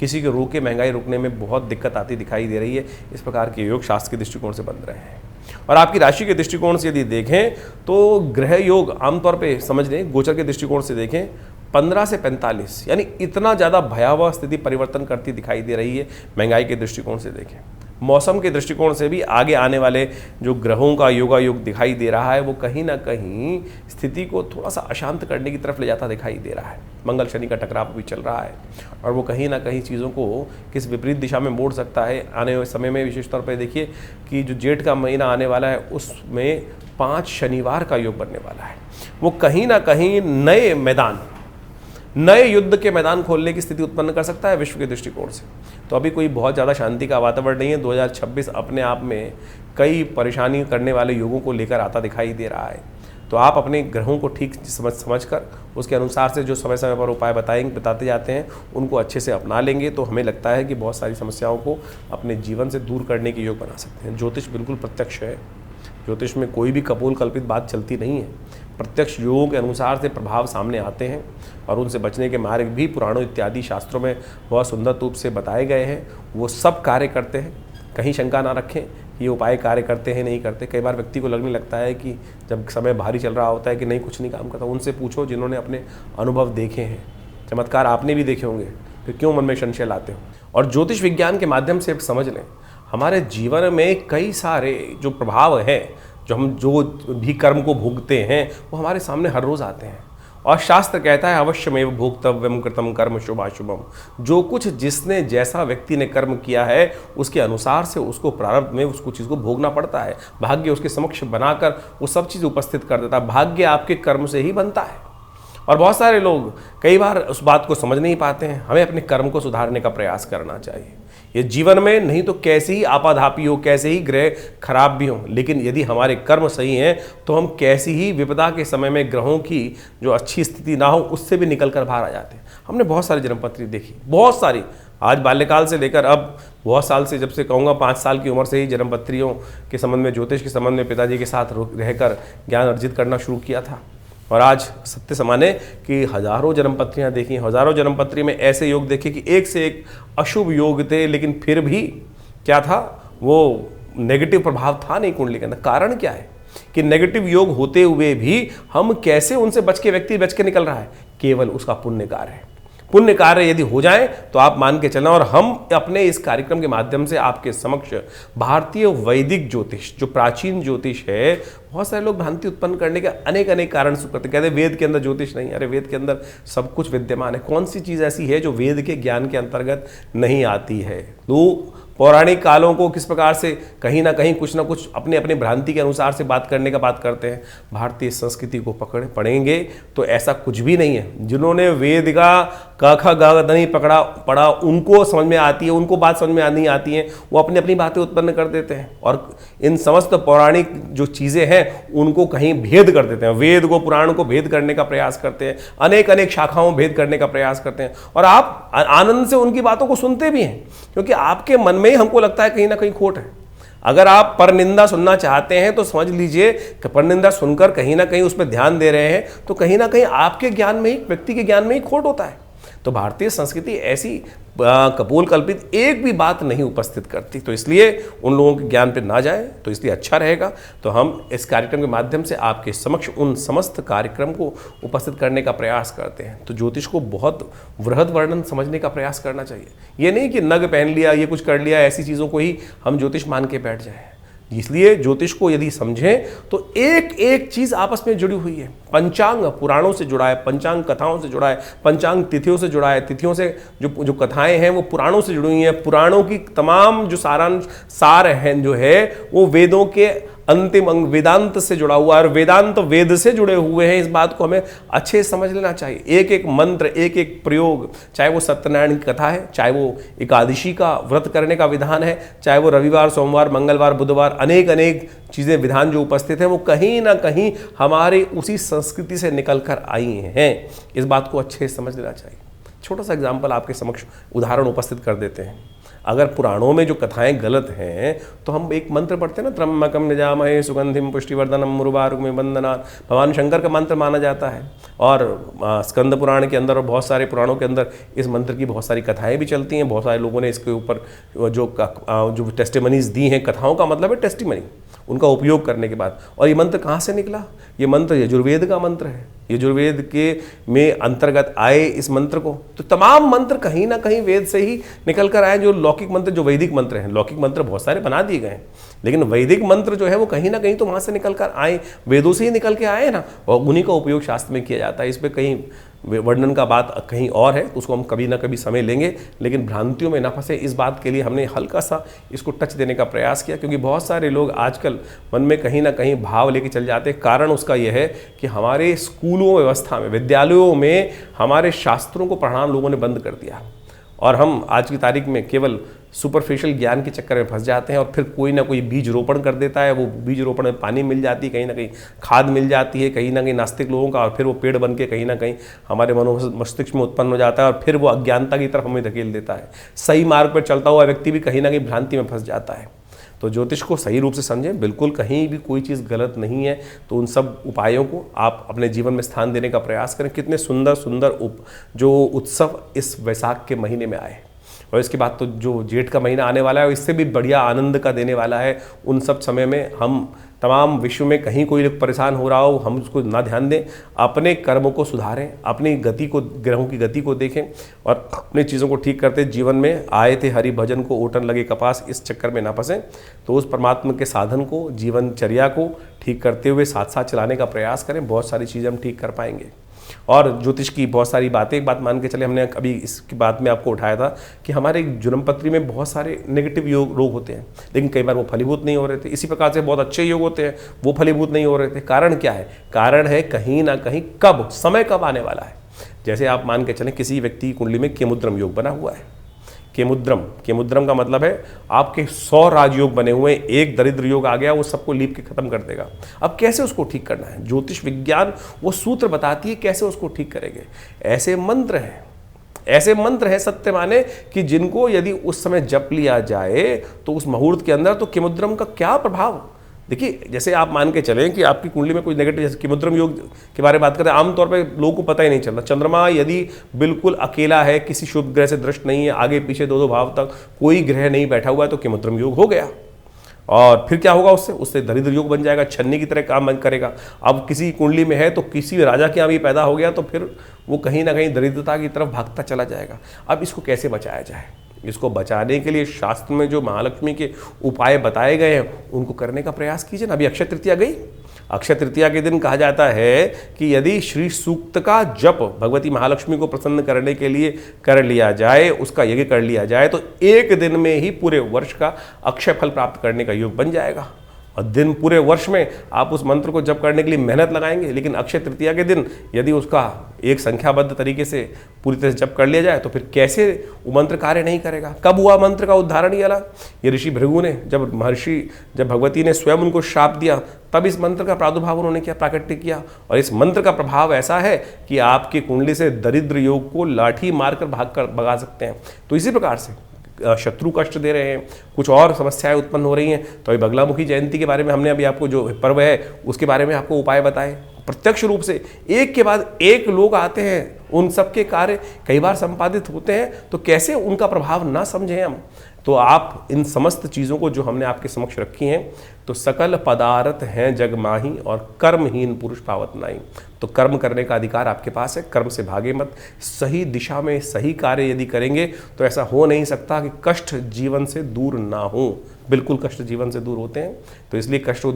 किसी के रोके महंगाई रुकने में बहुत दिक्कत आती दिखाई दे रही है। इस प्रकार के योग शास्त्र के दृष्टिकोण से बन रहे हैं। और आपकी राशि के दृष्टिकोण से यदि देखें तो ग्रह योग आमतौर पे समझ लें, गोचर के दृष्टिकोण से देखें 15 से 45 यानी इतना ज़्यादा भयावह स्थिति परिवर्तन करती दिखाई दे रही है। महंगाई के दृष्टिकोण से देखें, मौसम के दृष्टिकोण से भी आगे आने वाले जो ग्रहों का योगा योग दिखाई दे रहा है वो कहीं ना कहीं स्थिति को थोड़ा सा अशांत करने की तरफ ले जाता दिखाई दे रहा है। मंगल शनि का टकराव भी चल रहा है और वो कहीं ना कहीं चीज़ों को किस विपरीत दिशा में मोड़ सकता है। आने वाले समय में विशेष तौर पर देखिए कि जो जेठ का महीना आने वाला है उसमें 5 शनिवार का योग बनने वाला है। वो कहीं ना कहीं नए युद्ध के मैदान खोलने की स्थिति उत्पन्न कर सकता है विश्व के दृष्टिकोण से। तो अभी कोई बहुत ज़्यादा शांति का वातावरण नहीं है। 2026 अपने आप में कई परेशानी करने वाले योगों को लेकर आता दिखाई दे रहा है। तो आप अपने ग्रहों को ठीक समझ कर उसके अनुसार से जो समय समय पर उपाय बताते जाते हैं उनको अच्छे से अपना लेंगे तो हमें लगता है कि बहुत सारी समस्याओं को अपने जीवन से दूर करने के योग बना सकते हैं। ज्योतिष बिल्कुल प्रत्यक्ष है। ज्योतिष में कोई भी कपोल कल्पित बात चलती नहीं है। प्रत्यक्ष योगों के अनुसार से प्रभाव सामने आते हैं और उनसे बचने के मार्ग भी पुराणों इत्यादि शास्त्रों में बहुत सुंदर रूप से बताए गए हैं। वो सब कार्य करते हैं, कहीं शंका ना रखें ये उपाय कार्य करते हैं नहीं करते। कई बार व्यक्ति को लगने लगता है कि जब समय भारी चल रहा होता है कि नहीं कुछ नहीं काम करता। उनसे पूछो जिन्होंने अपने अनुभव देखे हैं, चमत्कार आपने भी देखे होंगे, फिर क्यों मन में संशय लाते हो। और ज्योतिष विज्ञान के माध्यम से समझ लें हमारे जीवन में कई सारे जो प्रभाव हैं, जो भी कर्म को भोगते हैं वो हमारे सामने हर रोज़ आते हैं। और शास्त्र कहता है अवश्यमेव भोक्तव्यम कृतम कर्म शुभाशुभम। जो कुछ जिसने जैसा व्यक्ति ने कर्म किया है उसके अनुसार से उसको प्रारंभ में उसको चीज़ को भोगना पड़ता है। भाग्य उसके समक्ष बनाकर वो सब चीज़ उपस्थित कर देता है। भाग्य आपके कर्म से ही बनता है। और बहुत सारे लोग कई बार उस बात को समझ नहीं पाते हैं। हमें अपने कर्म को सुधारने का प्रयास करना चाहिए। ये जीवन में नहीं तो कैसे ही आपाधापी हो, कैसे ही ग्रह खराब भी हो, लेकिन यदि हमारे कर्म सही हैं तो हम कैसी ही विपदा के समय में ग्रहों की जो अच्छी स्थिति ना हो उससे भी निकल कर बाहर आ जाते हैं। हमने बहुत सारी जन्मपत्री देखी, बहुत सारी, आज बाल्यकाल से लेकर अब बहुत साल से, जब से कहूँगा 5 साल की उम्र से ही जन्मपत्रियों के संबंध में, ज्योतिष के संबंध में पिताजी के साथ रहकर ज्ञान अर्जित करना शुरू किया था। और आज सत्य समाने कि हजारों जन्मपत्रियाँ देखी, हजारों जन्मपत्री में ऐसे योग देखे कि एक से एक अशुभ योग थे, लेकिन फिर भी क्या था, वो नेगेटिव प्रभाव था नहीं कुंडली के अंदर। कारण क्या है कि नेगेटिव योग होते हुए भी हम कैसे उनसे बच के निकल रहा है, केवल उसका पुण्य कार्य है। पुण्य कार्य यदि हो जाए तो आप मान के चलना। और हम अपने इस कार्यक्रम के माध्यम से आपके समक्ष भारतीय वैदिक ज्योतिष, जो प्राचीन ज्योतिष है, बहुत सारे लोग भ्रांति उत्पन्न करने के अनेक कारण से करते, कहते हैं वेद के अंदर ज्योतिष नहीं। अरे वेद के अंदर सब कुछ विद्यमान है। कौन सी चीज़ ऐसी है जो वेद के ज्ञान के अंतर्गत नहीं आती है। तो पौराणिक कालों को किस प्रकार से कहीं ना कहीं कुछ ना कुछ अपने अपने भ्रांति के अनुसार से बात करने का बात करते हैं। भारतीय संस्कृति को पढ़ेंगे तो ऐसा कुछ भी नहीं है। जिन्होंने वेद का क ख ग नहीं पढ़ा उनको समझ में आती है, उनको बात समझ में नहीं आती है, वो अपनी अपनी बातें उत्पन्न कर देते हैं और इन समस्त पौराणिक जो चीज़ें हैं उनको कहीं भेद कर देते हैं। वेद को, पुराण को भेद करने का प्रयास करते हैं, अनेक शाखाओं में भेद करने का प्रयास करते हैं। और आप आनंद से उनकी बातों को सुनते भी हैं, क्योंकि आपके मन में ही हमको लगता है कहीं ना कहीं खोट है। अगर आप परनिंदा सुनना चाहते हैं तो समझ लीजिए कि परनिंदा सुनकर कहीं ना कहीं उस पर ध्यान दे रहे हैं तो कहीं ना कहीं आपके ज्ञान में ही, व्यक्ति के ज्ञान में ही खोट होता है। तो भारतीय संस्कृति ऐसी कपोल कल्पित एक भी बात नहीं उपस्थित करती, तो इसलिए उन लोगों के ज्ञान पे ना जाए तो इसलिए अच्छा रहेगा। तो हम इस कार्यक्रम के माध्यम से आपके समक्ष उन समस्त कार्यक्रम को उपस्थित करने का प्रयास करते हैं। तो ज्योतिष को बहुत वृहद वर्णन समझने का प्रयास करना चाहिए। ये नहीं कि नग पहन लिया, ये कुछ कर लिया, ऐसी चीज़ों को ही हम ज्योतिष मान के बैठ जाए। इसलिए ज्योतिष को यदि समझें तो एक एक चीज आपस में जुड़ी हुई है। पंचांग पुराणों से जुड़ा है, पंचांग कथाओं से जुड़ा है, पंचांग तिथियों से जुड़ा है, तिथियों से जो कथाएं हैं वो पुराणों से जुड़ी हुई हैं। पुराणों की तमाम जो सार हैं जो है वो वेदों के अंतिम अंग वेदांत से जुड़ा हुआ है और वेदांत वेद से जुड़े हुए हैं। इस बात को हमें अच्छे से समझ लेना चाहिए। एक एक मंत्र, एक एक प्रयोग, चाहे वो सत्यनारायण की कथा है, चाहे वो एकादशी का व्रत करने का विधान है, चाहे वो रविवार, सोमवार, मंगलवार, बुधवार, अनेक अनेक चीज़ें विधान जो उपस्थित हैं वो कहीं ना कहीं हमारे उसी संस्कृति से निकल कर आई हैं। इस बात को अच्छे से समझ लेना चाहिए। छोटा सा एग्जाम्पल आपके समक्ष उदाहरण उपस्थित कर देते हैं। अगर पुराणों में जो कथाएं गलत हैं तो हम एक मंत्र पढ़ते हैं ना, त्र्यंबकम यजामहे सुगंधिम पुष्टिवर्धनम उर्वारुकमिव बन्धनात्, भगवान शंकर का मंत्र माना जाता है। और स्कंद पुराण के अंदर और बहुत सारे पुराणों के अंदर इस मंत्र की बहुत सारी कथाएं भी चलती हैं। बहुत सारे लोगों ने इसके ऊपर जो टेस्टिमनीज दी हैं, कथाओं का मतलब है टेस्टिमनी, उनका उपयोग करने के बाद। और ये मंत्र कहाँ से निकला? ये मंत्र यजुर्वेद का मंत्र है। यजुर्वेद के में अंतर्गत आए इस मंत्र को। तो तमाम मंत्र कहीं ना कहीं वेद से ही निकल कर आए। जो लौकिक मंत्र, जो वैदिक मंत्र हैं, लौकिक मंत्र बहुत सारे बना दिए गए हैं, लेकिन वैदिक मंत्र जो है वो कहीं ना कहीं तो वहाँ से निकल कर आए, वेदों से ही निकल के आए ना, और उन्हीं का उपयोग शास्त्र में किया जाता है। इस पर कहीं वर्णन का बात कहीं और है, तो उसको हम कभी ना कभी समय लेंगे, लेकिन भ्रांतियों में ना फंसे इस बात के लिए हमने हल्का सा इसको टच देने का प्रयास किया। क्योंकि बहुत सारे लोग आजकल मन में कहीं ना कहीं भाव लेके चल जाते हैं। कारण उसका यह है कि हमारे स्कूलों व्यवस्था में, विद्यालयों में हमारे शास्त्रों को पढ़ाना लोगों ने बंद कर दिया और हम आज की तारीख में केवल सुपरफिशियल ज्ञान के चक्कर में फंस जाते हैं। और फिर कोई ना कोई बीज रोपण कर देता है, वो बीज रोपण में पानी मिल जाती है, कहीं ना कहीं खाद मिल जाती है, कहीं ना कहीं नास्तिक लोगों का, और फिर वो पेड़ बन के कहीं ना कहीं हमारे मस्तिष्क में उत्पन्न हो जाता है और फिर वो अज्ञानता की तरफ हमें धकेल देता है। सही मार्ग पर चलता हुआ व्यक्ति भी कहीं ना कहीं भ्रांति में फंस जाता है। तो ज्योतिष को सही रूप से समझें, बिल्कुल कहीं भी कोई चीज़ गलत नहीं है। तो उन सब उपायों को आप अपने जीवन में स्थान देने का प्रयास करें। कितने सुंदर सुंदर जो उत्सव इस वैशाख के महीने में आए, और इसके बाद तो जो जेठ का महीना आने वाला है इससे भी बढ़िया आनंद का देने वाला है। उन सब समय में हम तमाम विश्व में कहीं कोई लोग परेशान हो रहा हो, हम उसको ना ध्यान दें, अपने कर्मों को सुधारें, अपनी गति को, ग्रहों की गति को देखें और अपनी चीज़ों को ठीक करते जीवन में आए थे हरि भजन को ओटन लगे कपास, इस चक्कर में ना फंसें। तो उस परमात्मा के साधन को, जीवनचर्या को ठीक करते हुए साथ साथ चलाने का प्रयास करें। बहुत सारी चीज़ें हम ठीक कर पाएंगे। और ज्योतिष की बहुत सारी बातें, एक बात मान के चले, हमने अभी इसकी बात में आपको उठाया था कि हमारे जन्म पत्री में बहुत सारे नेगेटिव रोग होते हैं, लेकिन कई बार वो फलीभूत नहीं हो रहे थे। इसी प्रकार से बहुत अच्छे योग होते हैं, वो फलीभूत नहीं हो रहे थे। कारण क्या है? कारण है कहीं ना कहीं कब, समय कब आने वाला है। जैसे आप मान के चलें किसी व्यक्ति की कुंडली में केमुद्रम योग बना हुआ है। केमुद्रम का मतलब है आपके 100 राजयोग बने हुए हैं, एक दरिद्र योग आ गया वो सबको लीप के खत्म कर देगा। अब कैसे उसको ठीक करना है? ज्योतिष विज्ञान वो सूत्र बताती है कैसे उसको ठीक करेंगे। ऐसे मंत्र हैं सत्य माने कि जिनको यदि उस समय जप लिया जाए तो उस मुहूर्त के अंदर, तो केमुद्रम का क्या प्रभाव। देखिए, जैसे आप मान के चलें कि आपकी कुंडली में कोई नेगेटिव, जैसे केमुद्रम योग के बारे में बात करें, आमतौर पे लोगों को पता ही नहीं चलता। चंद्रमा यदि बिल्कुल अकेला है, किसी शुभ ग्रह से दृष्ट नहीं है, आगे पीछे 2-2 भाव तक कोई ग्रह नहीं बैठा हुआ है, तो केमुद्रम योग हो गया। और फिर क्या होगा? उससे दरिद्र योग बन जाएगा, छन्नी की तरह काम करेगा। अब किसी कुंडली में है तो किसी राजा के यहाँ भी पैदा हो गया तो फिर वो कहीं ना कहीं दरिद्रता की तरफ भागता चला जाएगा। अब इसको कैसे बचाया जाए? इसको बचाने के लिए शास्त्र में जो महालक्ष्मी के उपाय बताए गए हैं उनको करने का प्रयास कीजिए ना। अभी अक्षय तृतीया गई, अक्षय तृतीया के दिन कहा जाता है कि यदि श्री सूक्त का जप भगवती महालक्ष्मी को प्रसन्न करने के लिए कर लिया जाए, उसका यज्ञ कर लिया जाए, तो एक दिन में ही पूरे वर्ष का अक्षय फल प्राप्त करने का योग बन जाएगा। और दिन पूरे वर्ष में आप उस मंत्र को जप करने के लिए मेहनत लगाएंगे, लेकिन अक्षय तृतीया के दिन यदि उसका एक संख्याबद्ध तरीके से पूरी तरह से जप कर लिया जाए तो फिर कैसे वो मंत्र कार्य नहीं करेगा? कब हुआ मंत्र का उद्धारण? ये वाला ये ऋषि भृगु ने, जब भगवती ने स्वयं उनको श्राप दिया, तब इस मंत्र का प्रादुर्भाव उन्होंने किया, प्राकट्य किया। और इस मंत्र का प्रभाव ऐसा है कि आपकी कुंडली से दरिद्र योग को लाठी मारकर भगा सकते हैं। तो इसी प्रकार से शत्रु कष्ट दे रहे हैं, कुछ और समस्याएं उत्पन्न हो रही हैं, तो अभी बगलामुखी जयंती के बारे में हमने अभी आपको जो पर्व है उसके बारे में आपको उपाय बताए। प्रत्यक्ष रूप से एक के बाद एक लोग आते हैं, उन सबके कार्य कई बार संपादित होते हैं, तो कैसे उनका प्रभाव ना समझें हम। तो आप इन समस्त चीज़ों को जो हमने आपके समक्ष रखी हैं, तो सकल पदार्थ हैं जग माही और कर्महीन पुरुष पावत नाई। तो कर्म करने का अधिकार आपके पास है, कर्म से भागे मत। सही दिशा में सही कार्य यदि करेंगे तो ऐसा हो नहीं सकता कि कष्ट जीवन से दूर ना हो। बिल्कुल कष्ट जीवन से दूर होते हैं, तो इसलिए कष्ट को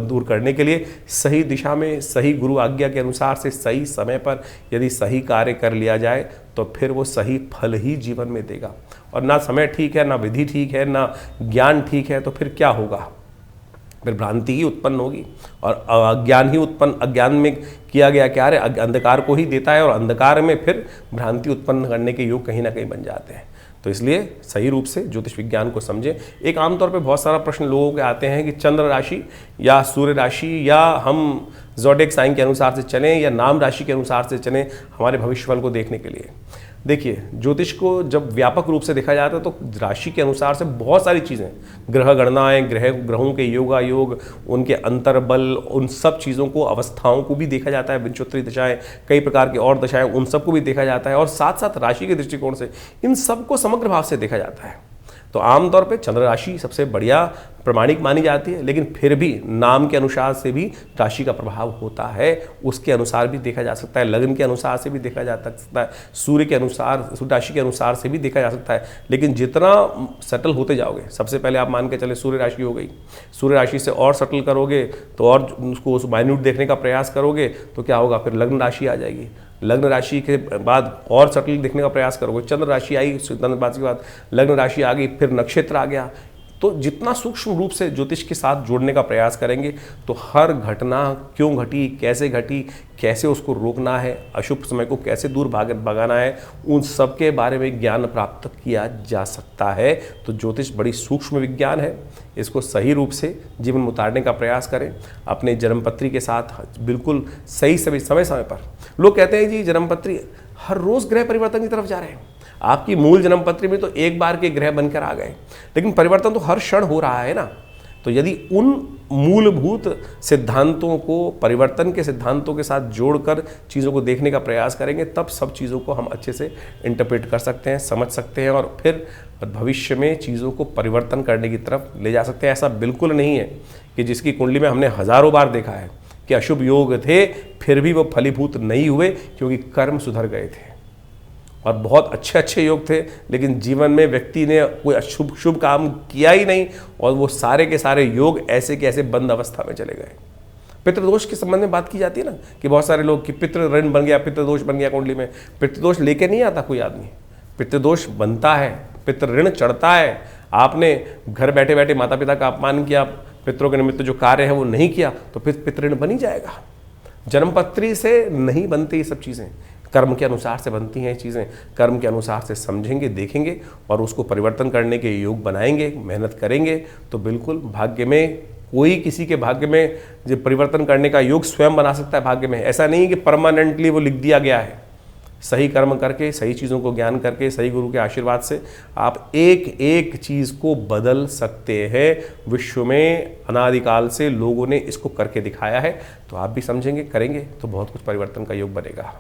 दूर करने के लिए सही दिशा में सही गुरु आज्ञा के अनुसार से सही समय पर यदि सही कार्य कर लिया जाए तो फिर वो सही फल ही जीवन में देगा। और ना समय ठीक है, ना विधि ठीक है, ना ज्ञान ठीक है, तो फिर क्या होगा? फिर भ्रांति ही उत्पन्न होगी और अज्ञान ही उत्पन्न, अज्ञान में किया गया कार्य अंधकार को ही देता है और अंधकार में फिर भ्रांति उत्पन्न करने के योग कहीं ना कहीं बन जाते हैं। तो इसलिए सही रूप से ज्योतिष विज्ञान को समझें। एक आमतौर पे बहुत सारा प्रश्न लोगों के आते हैं कि चंद्र राशि या सूर्य राशि या हम ज़ोडिएक साइन के अनुसार से चलें या नाम राशि के अनुसार से चलें हमारे भविष्यफल को देखने के लिए। देखिए, ज्योतिष को जब व्यापक रूप से देखा जाता है तो राशि के अनुसार से बहुत सारी चीज़ें, ग्रह गणनाएं, ग्रहों के योगायोग, उनके अंतर्बल, उन सब चीज़ों को, अवस्थाओं को भी देखा जाता है, विंशोत्तरी दशाएं, कई प्रकार की और दशाएं, उन सबको भी देखा जाता है और साथ साथ राशि के दृष्टिकोण से इन सबको समग्र भाव से देखा जाता है। तो आमतौर पे चंद्र राशि सबसे बढ़िया प्रमाणिक मानी जाती है, लेकिन फिर भी नाम के अनुसार से भी राशि का प्रभाव होता है, उसके अनुसार भी देखा जा सकता है, लग्न के अनुसार से भी देखा जा सकता है, सूर्य के अनुसार, राशि के अनुसार से भी देखा जा सकता है। लेकिन जितना सटल होते जाओगे, सबसे पहले आप मान के चले सूर्य राशि हो गई, सूर्य राशि से और सटल करोगे तो और उसको माइन्यूट देखने का प्रयास करोगे तो क्या होगा? फिर लग्न राशि आ जाएगी, लग्न राशि के बाद और सटल देखने का प्रयास करोगे, चंद्र राशि आई, चंद्र राशि के बाद लग्न राशि आ गई, फिर नक्षत्र आ गया। तो जितना सूक्ष्म रूप से ज्योतिष के साथ जोड़ने का प्रयास करेंगे तो हर घटना क्यों घटी, कैसे घटी, कैसे उसको रोकना है, अशुभ समय को कैसे दूर भगाना है, उन सब के बारे में ज्ञान प्राप्त किया जा सकता है। तो ज्योतिष बड़ी सूक्ष्म विज्ञान है, इसको सही रूप से जीवन में उतारने का प्रयास करें। अपने जन्मपत्री के साथ बिल्कुल सही समय पर। लोग कहते हैं जी जन्मपत्री हर रोज़ ग्रह परिवर्तन की तरफ जा रहे हैं। आपकी मूल जन्मपत्री में तो एक बार के ग्रह बनकर आ गए, लेकिन परिवर्तन तो हर क्षण हो रहा है ना। तो यदि उन मूलभूत सिद्धांतों को परिवर्तन के सिद्धांतों के साथ जोड़कर चीज़ों को देखने का प्रयास करेंगे, तब सब चीज़ों को हम अच्छे से इंटरप्रेट कर सकते हैं, समझ सकते हैं और फिर भविष्य में चीज़ों को परिवर्तन करने की तरफ ले जा सकते हैं। ऐसा बिल्कुल नहीं है कि जिसकी कुंडली में हमने हज़ारों बार देखा है कि अशुभ योग थे फिर भी वो फलीभूत नहीं हुए क्योंकि कर्म सुधर गए थे, और बहुत अच्छे अच्छे योग थे लेकिन जीवन में व्यक्ति ने कोई शुभ काम किया ही नहीं और वो सारे के सारे योग ऐसे के ऐसे बंद अवस्था में चले गए। पितृदोष के संबंध में बात की जाती है ना कि बहुत सारे लोग कि पितृ ऋण बन गया, पितृदोष बन गया कुंडली में। पितृदोष लेके नहीं आता कोई आदमी, पितृदोष बनता है, पितृ ऋण चढ़ता है। आपने घर बैठे बैठे माता पिता का अपमान किया, पितरों के निमित्त जो कार्य है वो नहीं किया, तो फिर पितृ ऋण बन ही जाएगा। जन्मपत्री से नहीं बनती ये सब चीज़ें, कर्म के अनुसार से बनती हैं चीज़ें। कर्म के अनुसार से समझेंगे, देखेंगे और उसको परिवर्तन करने के योग बनाएंगे, मेहनत करेंगे तो बिल्कुल भाग्य में, कोई किसी के भाग्य में जो परिवर्तन करने का योग स्वयं बना सकता है भाग्य में। ऐसा नहीं कि परमानेंटली वो लिख दिया गया है। सही कर्म करके, सही चीज़ों को ज्ञान करके, सही गुरु के आशीर्वाद से आप एक एक चीज़ को बदल सकते हैं। विश्व में अनादिकाल से लोगों ने इसको करके दिखाया है, तो आप भी समझेंगे, करेंगे तो बहुत कुछ परिवर्तन का योग बनेगा।